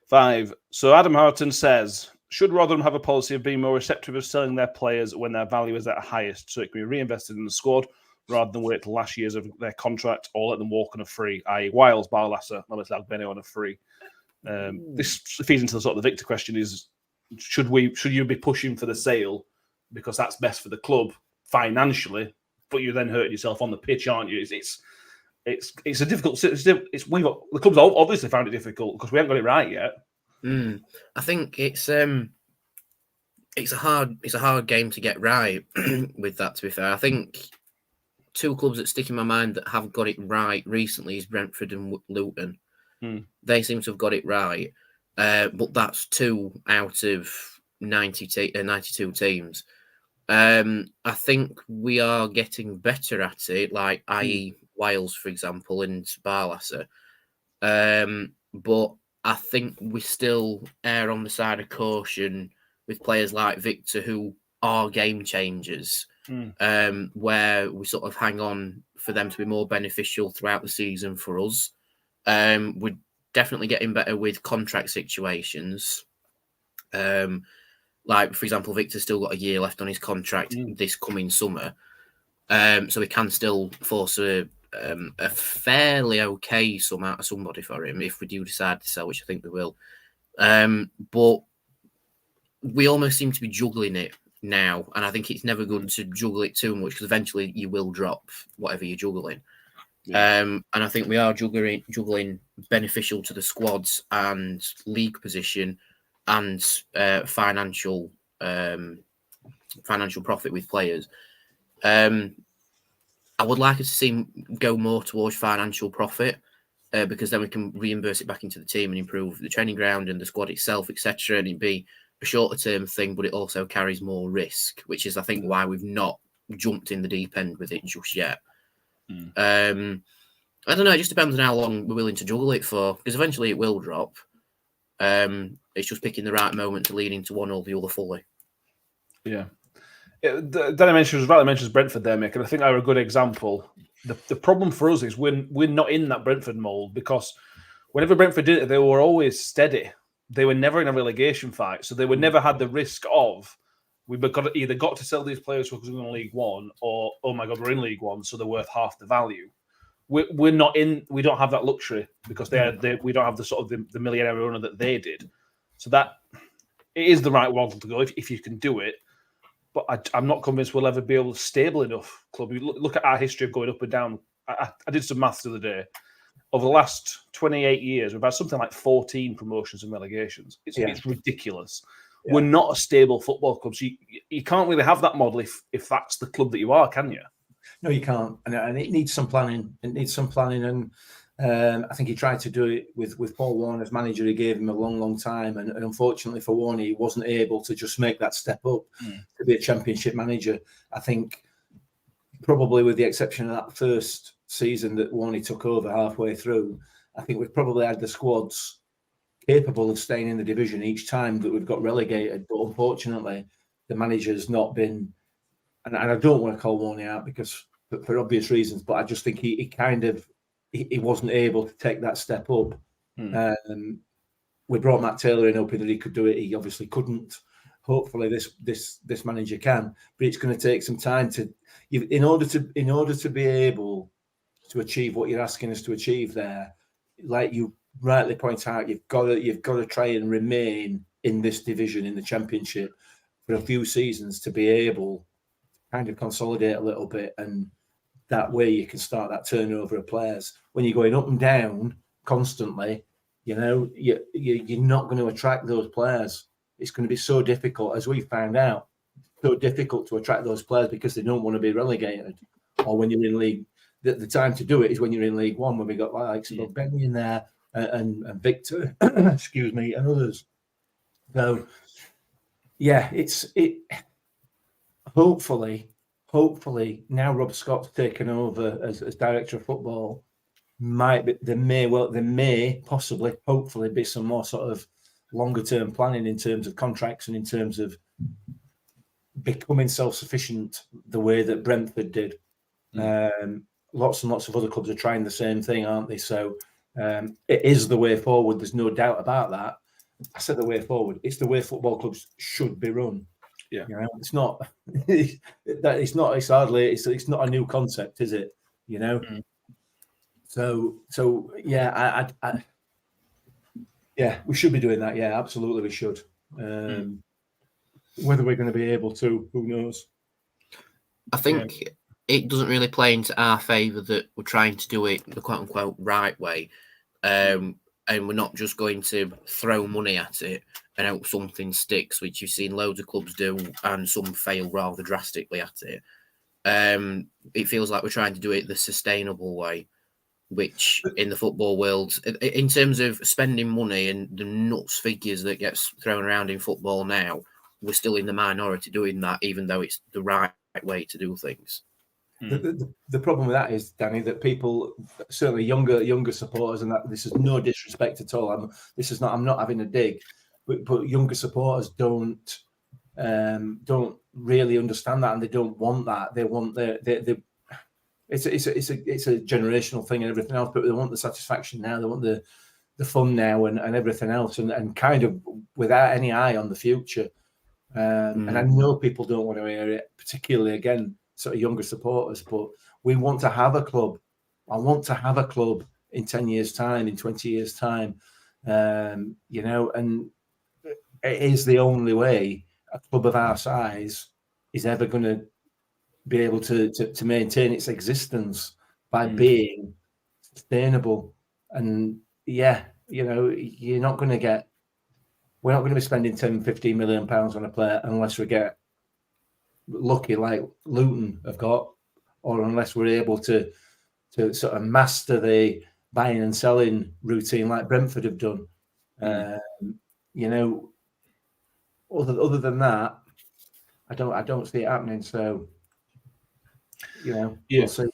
5. So Adam Harton says, should Rotherham have a policy of being more receptive of selling their players when their value is at highest, so it can be reinvested in the squad rather than wait till last years of their contract or let them walk on a free, i.e. Wiles, Barlasser, Melissa Agbeno on a free? This feeds into the sort of the Victor question: is should you be pushing for the sale because that's best for the club financially, but you're then hurting yourself on the pitch, aren't you? It's a difficult. The club's obviously found it difficult because we haven't got it right yet. I think it's a hard game to get right with that. To be fair, I think 2 clubs that stick in my mind that have got it right recently is Brentford and Luton. They seem to have got it right, but that's 2 out of 92 teams. I think we are getting better at it, like i.e. Wales, for example, and Barlasser. But I think we still err on the side of caution with players like Victor, who are game changers, where we sort of hang on for them to be more beneficial throughout the season for us. We're definitely getting better with contract situations. Like, for example, Victor's still got a year left on his contract this coming summer. So we can still force a fairly okay sum out of somebody for him if we do decide to sell, which I think we will. But we almost seem to be juggling it now, and I think it's never good to juggle it too much because eventually you will drop whatever you're juggling. And I think we are juggling beneficial to the squads and league position and financial profit with players. I would like us to see him go more towards financial profit because then we can reimburse it back into the team and improve the training ground and the squad itself, etc. And it'd be a shorter term thing, but it also carries more risk, which is, I think, why we've not jumped in the deep end with it just yet. I don't know. It just depends on how long we're willing to juggle it for, because eventually it will drop. It's just picking the right moment to lean into one or the other fully. Yeah. Danny mentions Brentford there, Mick, and I think they're a good example. The problem for us is we're not in that Brentford mould because whenever Brentford did it, they were always steady. They were never in a relegation fight, so they would never had the risk of we've either got to sell these players because we're in League One, or oh my God, we're in League One, so they're worth half the value. We're not in. We don't have that luxury because we don't have the sort of the millionaire owner that they did. So that it is the right model to go if you can do it. But I'm not convinced we'll ever be able to stable enough club. You look at our history of going up and down. I did some maths the other day. Over the last 28 years, we've had something like 14 promotions and relegations. It's ridiculous. Yeah. We're not a stable football club. So you can't really have that model if that's the club that you are, can you? No, you can't. And it needs some planning. And I think he tried to do it with Paul Warne as manager. He gave him a long, long time. And unfortunately for Warne, he wasn't able to just make that step up to be a championship manager. I think probably with the exception of that first season that Warne took over halfway through, I think we've probably had the squads capable of staying in the division each time that we've got relegated. But unfortunately, the manager's not been, and I don't want to call Warne out because for obvious reasons, but I just think he wasn't able to take that step up. we brought Matt Taylor in hoping that he could do it. He obviously couldn't. Hopefully, this manager can, but it's going to take some time in order to be able to achieve what you're asking us to achieve there. Like you rightly point out, you've got to try and remain in this division in the Championship for a few seasons to be able to kind of consolidate a little bit, and that way you can start that turnover of players. When you're going up and down constantly, you're not going to attract those players. It's going to be so difficult, as we found out, so difficult to attract those players because they don't want to be relegated. Or when you're in League, the time to do it is when you're in League One, when we got like Benny in there and Victor, excuse me, and others. So, yeah, hopefully now Rob Scott's taken over as director of football. There may possibly, hopefully, be some more sort of longer term planning in terms of contracts and in terms of becoming self-sufficient the way that Brentford did. Lots and lots of other clubs are trying the same thing, aren't they? So it is the way forward. There's no doubt about that. I said the way forward. It's the way football clubs should be run. Yeah, it's not. It's not. It's hardly. It's not a new concept, is it? So yeah, yeah, we should be doing that. Yeah, absolutely, we should. Whether we're going to be able to, who knows? I think it doesn't really play into our favour that we're trying to do it the quote-unquote right way. And we're not just going to throw money at it and hope something sticks, which you've seen loads of clubs do, and some fail rather drastically at it. It feels like we're trying to do it the sustainable way, which in the football world, in terms of spending money and the nuts figures that gets thrown around in football now, we're still in the minority doing that, even though it's the right way to do things. The problem with that is, Danny, that people, certainly younger supporters, and that this is no disrespect at all. I'm not having a dig, but younger supporters don't really understand that, and they don't want that. They want it's a generational thing and everything else, but they want the satisfaction now. They want the fun now and everything else, and kind of without any eye on the future. And I know people don't want to hear it, particularly again, sort of younger supporters, but we want to have a club. I want to have a club in 10 years' time, in 20 years' time, and it is the only way a club of our size is ever going to be able to maintain its existence by being sustainable. And we're not going to be spending 10, 15 million pounds on a player unless we get lucky like Luton have got, or unless we're able to sort of master the buying and selling routine like Brentford have done. Other than that, I don't see it happening. So, we'll see.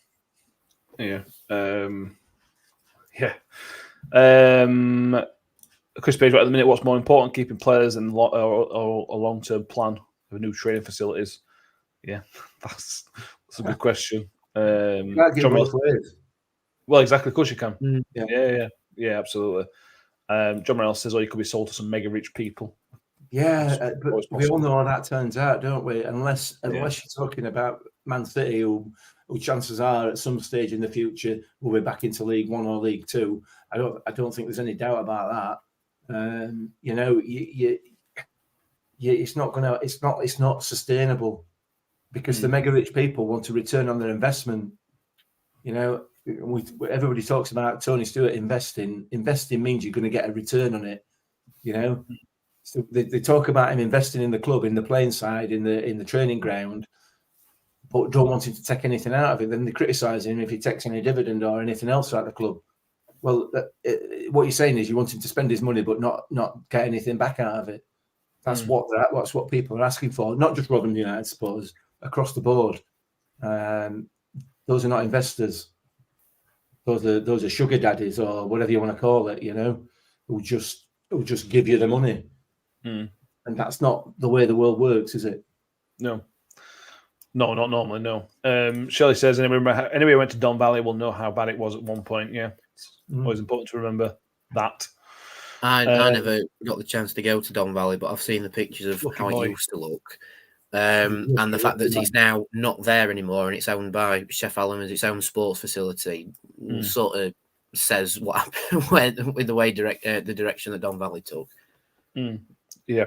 Chris Page, right at the minute, what's more important, keeping players and or a long-term plan of new training facilities? Yeah, that's a good question. Both ways. Well, exactly, of course you can. Yeah, absolutely. John Morrell says, you could be sold to some mega rich people. Yeah, but we all know how that turns out, don't we? Unless you're talking about Man City, who chances are at some stage in the future will be back into League One or League Two. I don't think there's any doubt about that. It's not sustainable, because the mega rich people want to return on their investment. Everybody talks about Tony Stewart investing. Investing means you're going to get a return on it. So they talk about him investing in the club, in the playing side, in the training ground, but don't want him to take anything out of it. Then they criticise him if he takes any dividend or anything else out of the club. Well, what you're saying is you want him to spend his money, but not get anything back out of it. That's what people are asking for. Not just Rotherham United supporters, across the board. Those are not investors. Those are sugar daddies, or whatever you want to call it. Who just give you the money. And that's not the way the world works, is it? No, not normally. No. Shelley says, anybody who went to Don Valley will know how bad it was at one point. Yeah, it's always important to remember that. I never got the chance to go to Don Valley, but I've seen the pictures of Lucky how boy. it used to look. And the fact that it's now not there anymore and it's owned by Chef Allen as its own sports facility sort of says what happened with the way the direction that Don Valley took. Yeah.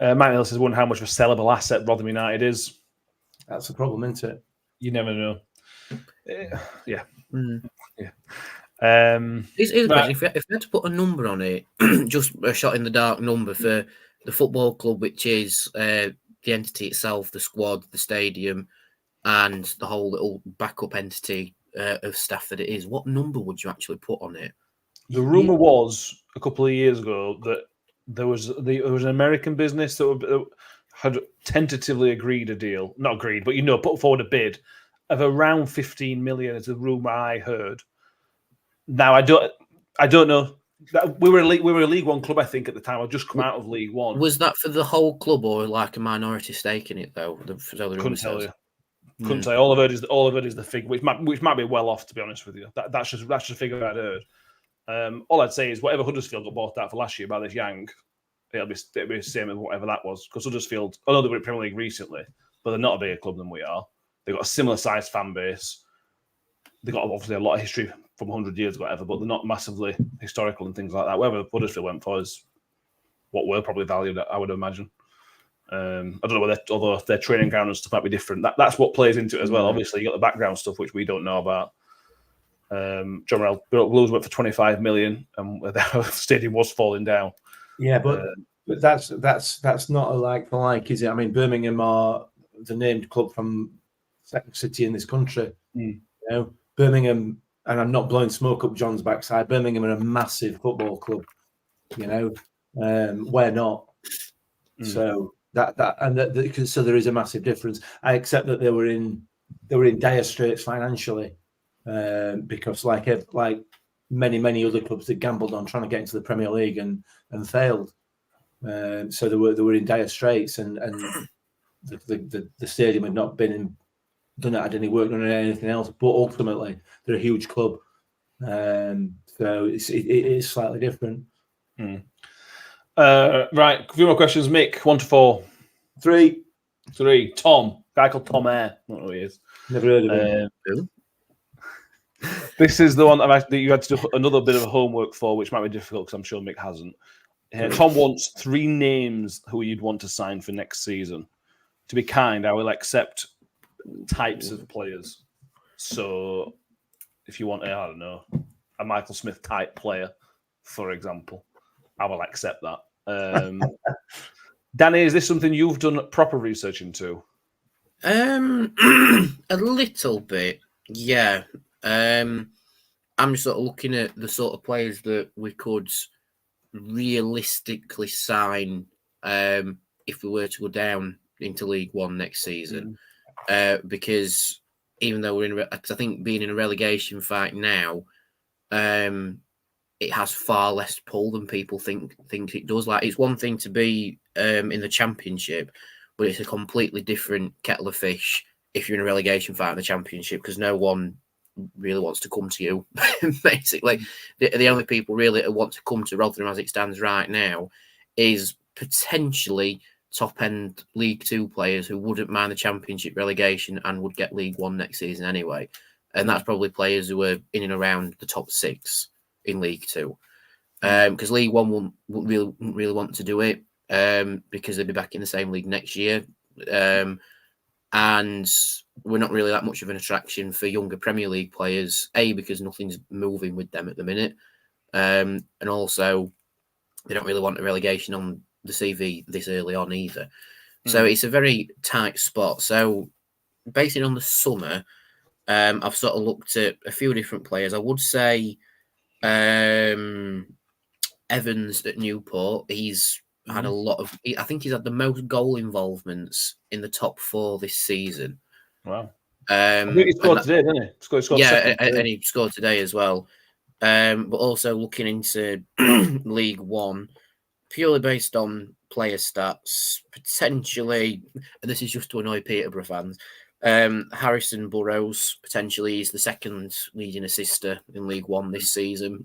Matt Ellis has wondering how much of a sellable asset Rotherham United is. That's the problem, isn't it? You never know. Yeah. Here's a question. If you had to put a number on it, just a shot in the dark number for the football club, which is the entity itself, the squad, the stadium, and the whole little backup entity of staff that it is, what number would you actually put on it? The rumor was a couple of years ago that there was an American business that had tentatively agreed a deal, not agreed, but put forward a bid of around 15 million. Is the rumor I heard. Now I don't know. We were a League One club, I think, at the time. I'd just come out of League One. Was that for the whole club or like a minority stake in it though? Couldn't tell you. Couldn't say. All I've heard is the figure, which might be well off, to be honest with you. That's just a figure I'd heard. All I'd say is whatever Huddersfield got bought out for last year by this Yang, it'll be the same as whatever that was. Because Huddersfield, although they were in Premier League recently, but they're not a bigger club than we are. They've got a similar sized fan base. They've got obviously a lot of history from 100 years ago, whatever, but they're not massively historical and things like that. Whatever Huddersfield went for is what we're probably valued at, I would imagine. I don't know whether their training ground and stuff might be different. That's what plays into it as well. Obviously, you got the background stuff, which we don't know about. John Morrell Blues went for 25 million, and the stadium was falling down. Yeah, but that's not a like for like, is it? I mean, Birmingham are the named club from second city in this country. You know, Birmingham, and I'm not blowing smoke up John's backside. Birmingham are a massive football club. You know, we're not. So so there is a massive difference. I accept that they were in dire straits financially, because like many other clubs that gambled on trying to get into the Premier League and failed. So they were in dire straits, and the stadium had not been done any work, done anything else. But ultimately, they're a huge club, so it is slightly different. Right, a few more questions. Mick, 1 to 4. 3. Tom, guy called Tom Air. I don't know who he is. Never heard of him. This is the one that you had to do another bit of homework for, which might be difficult because I'm sure Mick hasn't. Tom wants 3 names who you'd want to sign for next season. To be kind, I will accept types of players. So if you want, I don't know, a Michael Smith type player, for example, I will accept that. Danny, is this something you've done proper research into? A little bit, yeah. I'm just sort of looking at the sort of players that we could realistically sign if we were to go down into League One next season. Because even though I think being in a relegation fight now, it has far less pull than people think it does. Like, it's one thing to be in the Championship, but it's a completely different kettle of fish if you're in a relegation fight in the Championship, because no one really wants to come to you. Basically, the only people really that want to come to Rotherham as it stands right now is potentially top-end League Two players who wouldn't mind the Championship relegation and would get League One next season anyway. And that's probably players who are in and around the top 6 in League Two. Because League One wouldn't really want to do it because they'd be back in the same league next year. And we're not really that much of an attraction for younger Premier League players, A, because nothing's moving with them at the minute. And also, they don't really want a relegation on the CV this early on either. So it's a very tight spot. So basing on the summer, I've sort of looked at a few different players. I would say Evans at Newport. He's had a lot of. I think he's had the most goal involvements in the top 4 this season. Wow! I think he scored today, didn't he? Scored and he scored today as well. But also looking into League One, purely based on player stats, potentially. And this is just to annoy Peterborough fans. Harrison Burrows, potentially, is the second leading assister in League One this season.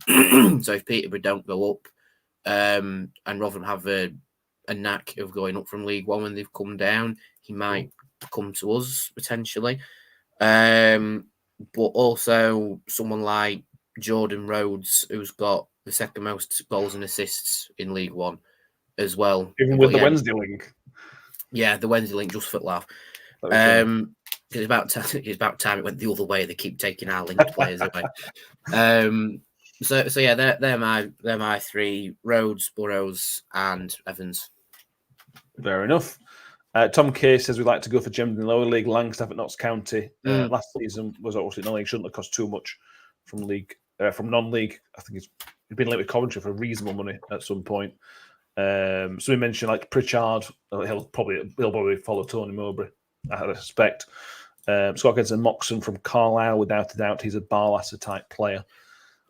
So if Peterborough don't go up, and Rotherham have a knack of going up from League One when they've come down. He might come to us potentially. But also someone like Jordan Rhodes, who's got the second most goals and assists in League One as well. Even with the Wednesday link. Yeah, the Wednesday link, just for laugh. It's about time it went the other way. They keep taking our linked players away. So yeah, they're my three: Rhodes, Burrows, and Evans. Fair enough. Tom Kay says we'd like to go for Gems in the lower league. Langstaff at Notts County last season was obviously in the league. Shouldn't have cost too much from non-league. I think he's been linked with Coventry for reasonable money at some point. So we mentioned like Pritchard. He'll probably follow Tony Mowbray, I suspect. Scott Gedson Moxon from Carlisle, without a doubt, he's a Barlasser type player.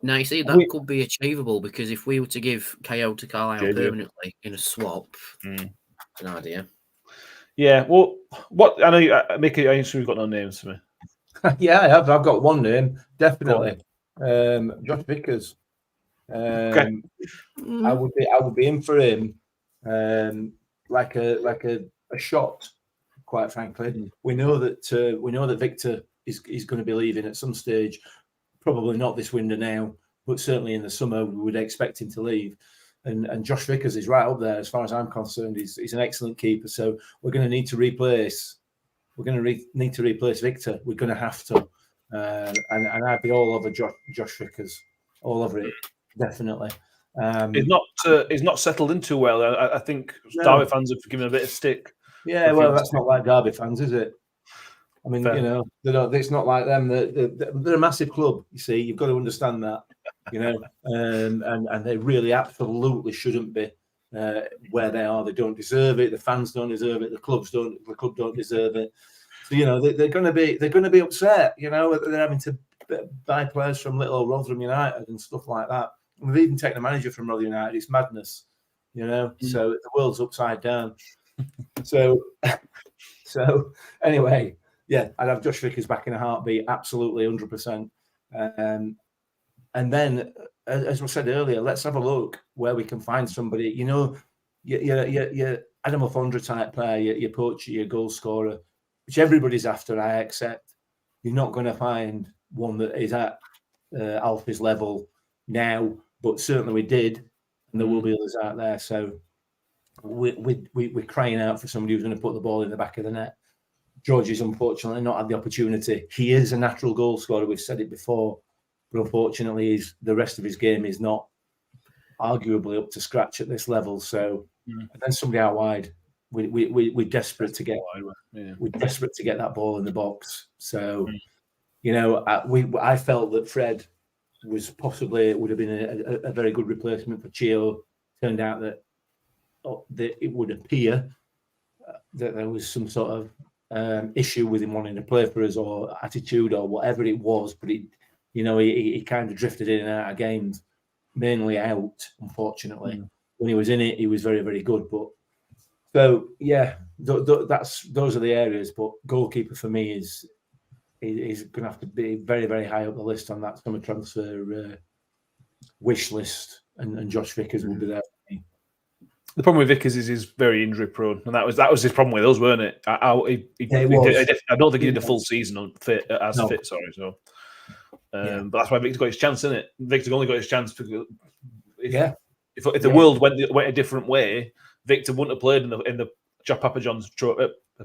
Now you see that could be achievable because if we were to give KO to Carlisle permanently in a swap, an idea. Yeah, well, what I know, Mickey, I assume you've got no names for me. Yeah, I have. I've got one name, definitely. Josh Vickers. Okay. I would be in for him, like a shot. Quite frankly, we know that Victor is going to be leaving at some stage. Probably not this window now, but certainly in the summer we would expect him to leave. And Josh Vickers is right up there as far as I'm concerned. He's an excellent keeper. So we're going to need to replace. We're going to need to replace Victor. We're going to have to. And I'd be all over Josh Vickers, all over it, definitely. He's not settled in too well. I think Derby fans have given him a bit of stick. Yeah, well, that's not like Derby fans, is it? I mean, Fair. you know, it's not like them. They're a massive club. You see, you've got to understand that. You know, and they really absolutely shouldn't be where they are. They don't deserve it. The fans don't deserve it. The club don't deserve it. So you know, they're going to be upset. You know, they're having to buy players from little Rotherham United and stuff like that. And we've even taken a manager from Rotherham United. It's madness. You know, so the world's upside down. So anyway, yeah, I'd have Josh Vickers back in a heartbeat, absolutely 100%. And then, as we said earlier, let's have a look where we can find somebody. You know, your Adam Alfondra type player, your poacher, your goal scorer, which everybody's after. I accept. You're not going to find one that is at Alfie's level now, but certainly we did, and there will be others out there. So we're crying out for somebody who's going to put the ball in the back of the net. George has unfortunately not had the opportunity. He is a natural goal scorer. We've said it before. But unfortunately, the rest of his game is not arguably up to scratch at this level. So, and then somebody out wide, we're desperate to get. We're desperate to get that ball in the box. So, you know, I felt that Fred would have been a very good replacement for Chio. Turned out that it would appear that there was some sort of issue with him wanting to play for us or attitude or whatever it was, but he kind of drifted in and out of games, mainly out, unfortunately. When he was in it, he was very, very good. But so, yeah, those are the areas. But goalkeeper for me is going to have to be very, very high up the list on that summer transfer wish list. And Josh Vickers will be there for me. The problem with Vickers is he's very injury prone, and that was his problem with us, weren't it? I don't think he did a full season fit. Sorry, so. But that's why Victor got his chance, isn't it? Victor only got his chance because if the world went a different way, Victor wouldn't have played in the Papa John's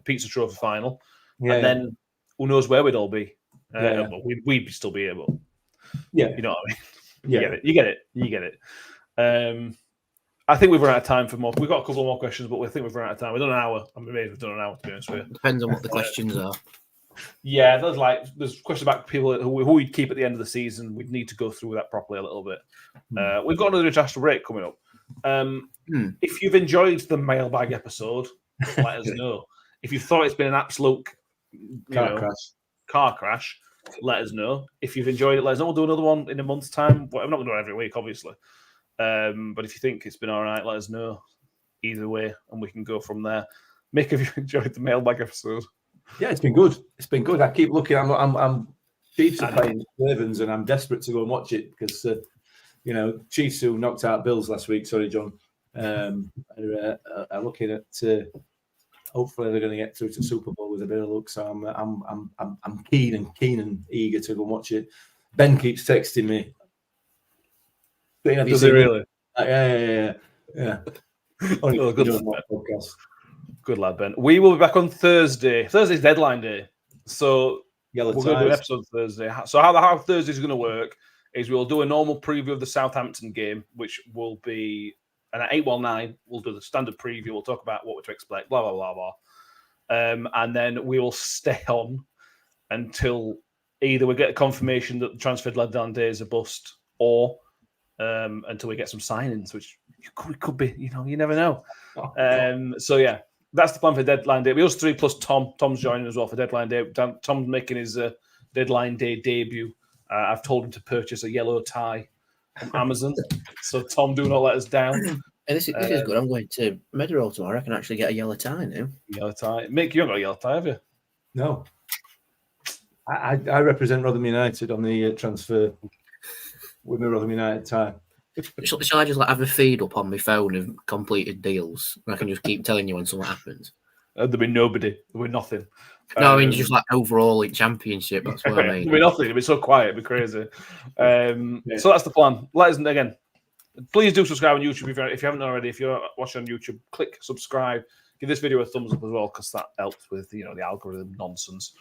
pizza trophy final, and then who knows where we'd all be? We'd still be able. Yeah, you know what I mean. You get it. I think we've run out of time for more. We've got a couple more questions, but we think we've run out of time. We've done an hour. I'm amazed we've done an hour, to be honest with you. Depends on what the questions are. Yeah, there's questions about people who we'd keep at the end of the season. We'd need to go through that properly a little bit. We've got another international break coming up. If you've enjoyed the mailbag episode, let us know. If you thought it's been an absolute car crash, let us know. If you've enjoyed it, let us know. We'll do another one in a month's time. Well, I'm not going to do it every week, obviously. But if you think it's been all right, let us know. Either way, and we can go from there. Mick, have you enjoyed the mailbag episode? Yeah, it's been good. It's been good. I keep looking. I'm Chiefs are playing Ravens, and I'm desperate to go and watch it because you know, Chiefs who knocked out Bills last week. Sorry, John. Are looking at. Hopefully, they're going to get through to Super Bowl with a bit of luck. So I'm keen and eager to go and watch it. Ben keeps texting me. Does he really? Yeah. Oh, good lad, Ben. We will be back on Thursday. Thursday's deadline day, so Yellow we're going to do an episode Thursday. So how Thursday's going to work is we'll do a normal preview of the Southampton game, which will be and at 819, we'll do the standard preview. We'll talk about what to expect, blah, blah, blah, blah. And then we will stay on until either we get a confirmation that the transfer deadline day is a bust or until we get some signings, which could be, you know, you never know. So, yeah, that's the plan for deadline day. We also 3 plus Tom. Tom's joining as well for deadline day. Tom's making his deadline day debut. I've told him to purchase a yellow tie from Amazon. So, Tom, do not let us down. Hey, this is good. I'm going to Meadowhall tomorrow. I can actually get a yellow tie now. Yellow tie. Mick, you haven't got a yellow tie, have you? No. I represent Rotherham United on the transfer with my Rotherham United tie. Shall I just have a feed up on my phone of completed deals? I can just keep telling you when something happens. There'll be nobody. There'll be nothing. No, I mean just like overall in championship. That's what I mean. There'll be nothing. It'll be so quiet. It'll be crazy. So that's the plan. Let us again. Please do subscribe on YouTube if you haven't already. If you're watching on YouTube, click subscribe. Give this video a thumbs up as well because that helps with the algorithm nonsense.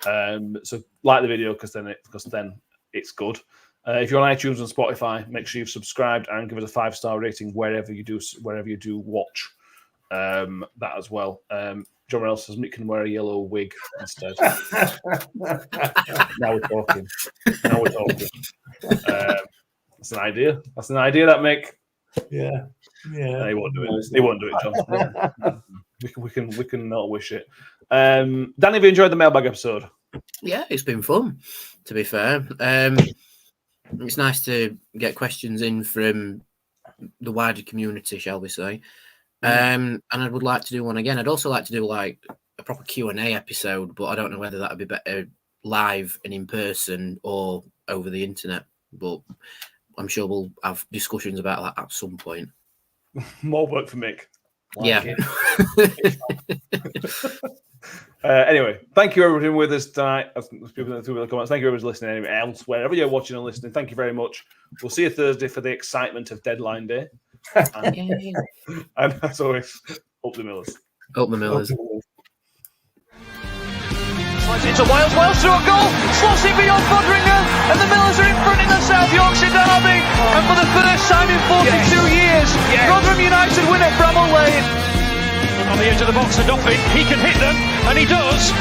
So like the video because then it's good. If you're on iTunes and Spotify, make sure you've subscribed and give us a 5-star rating wherever you do watch that as well. John Reynolds says Mick can wear a yellow wig instead. Now we're talking. That's an idea. That Mick. Yeah. No, he won't do it. He won't do it, John. we can not wish it. Danny, have you enjoyed the mailbag episode? Yeah, it's been fun. To be fair, it's nice to get questions in from the wider community, shall we say? And I would like to do one again. I'd also like to do like a proper Q&A episode, but I don't know whether that would be better live and in person or over the internet. But I'm sure we'll have discussions about that at some point. More work for Mick. Yeah. Anyway, thank you everyone with us tonight. People through the comments. Thank you everyone listening anyway, else, wherever you're watching and listening. Thank you very much. We'll see you Thursday for the excitement of deadline day. And as always, up the Millers. Up the Millers. Slides into Wales through a goal, slots it beyond Rotherham, and the Millers are in front in the South Yorkshire derby. And for the first time in 42 years, Rotherham United win at Bramall Lane. On the edge of the box, the Dolphin, he can hit them, and he does. The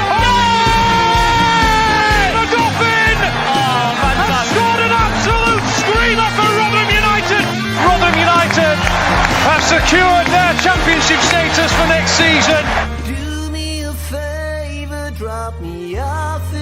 Dolphin has scored an absolute screamer for Rotherham United. Rotherham United have secured their championship status for next season. Do me a favor, drop me off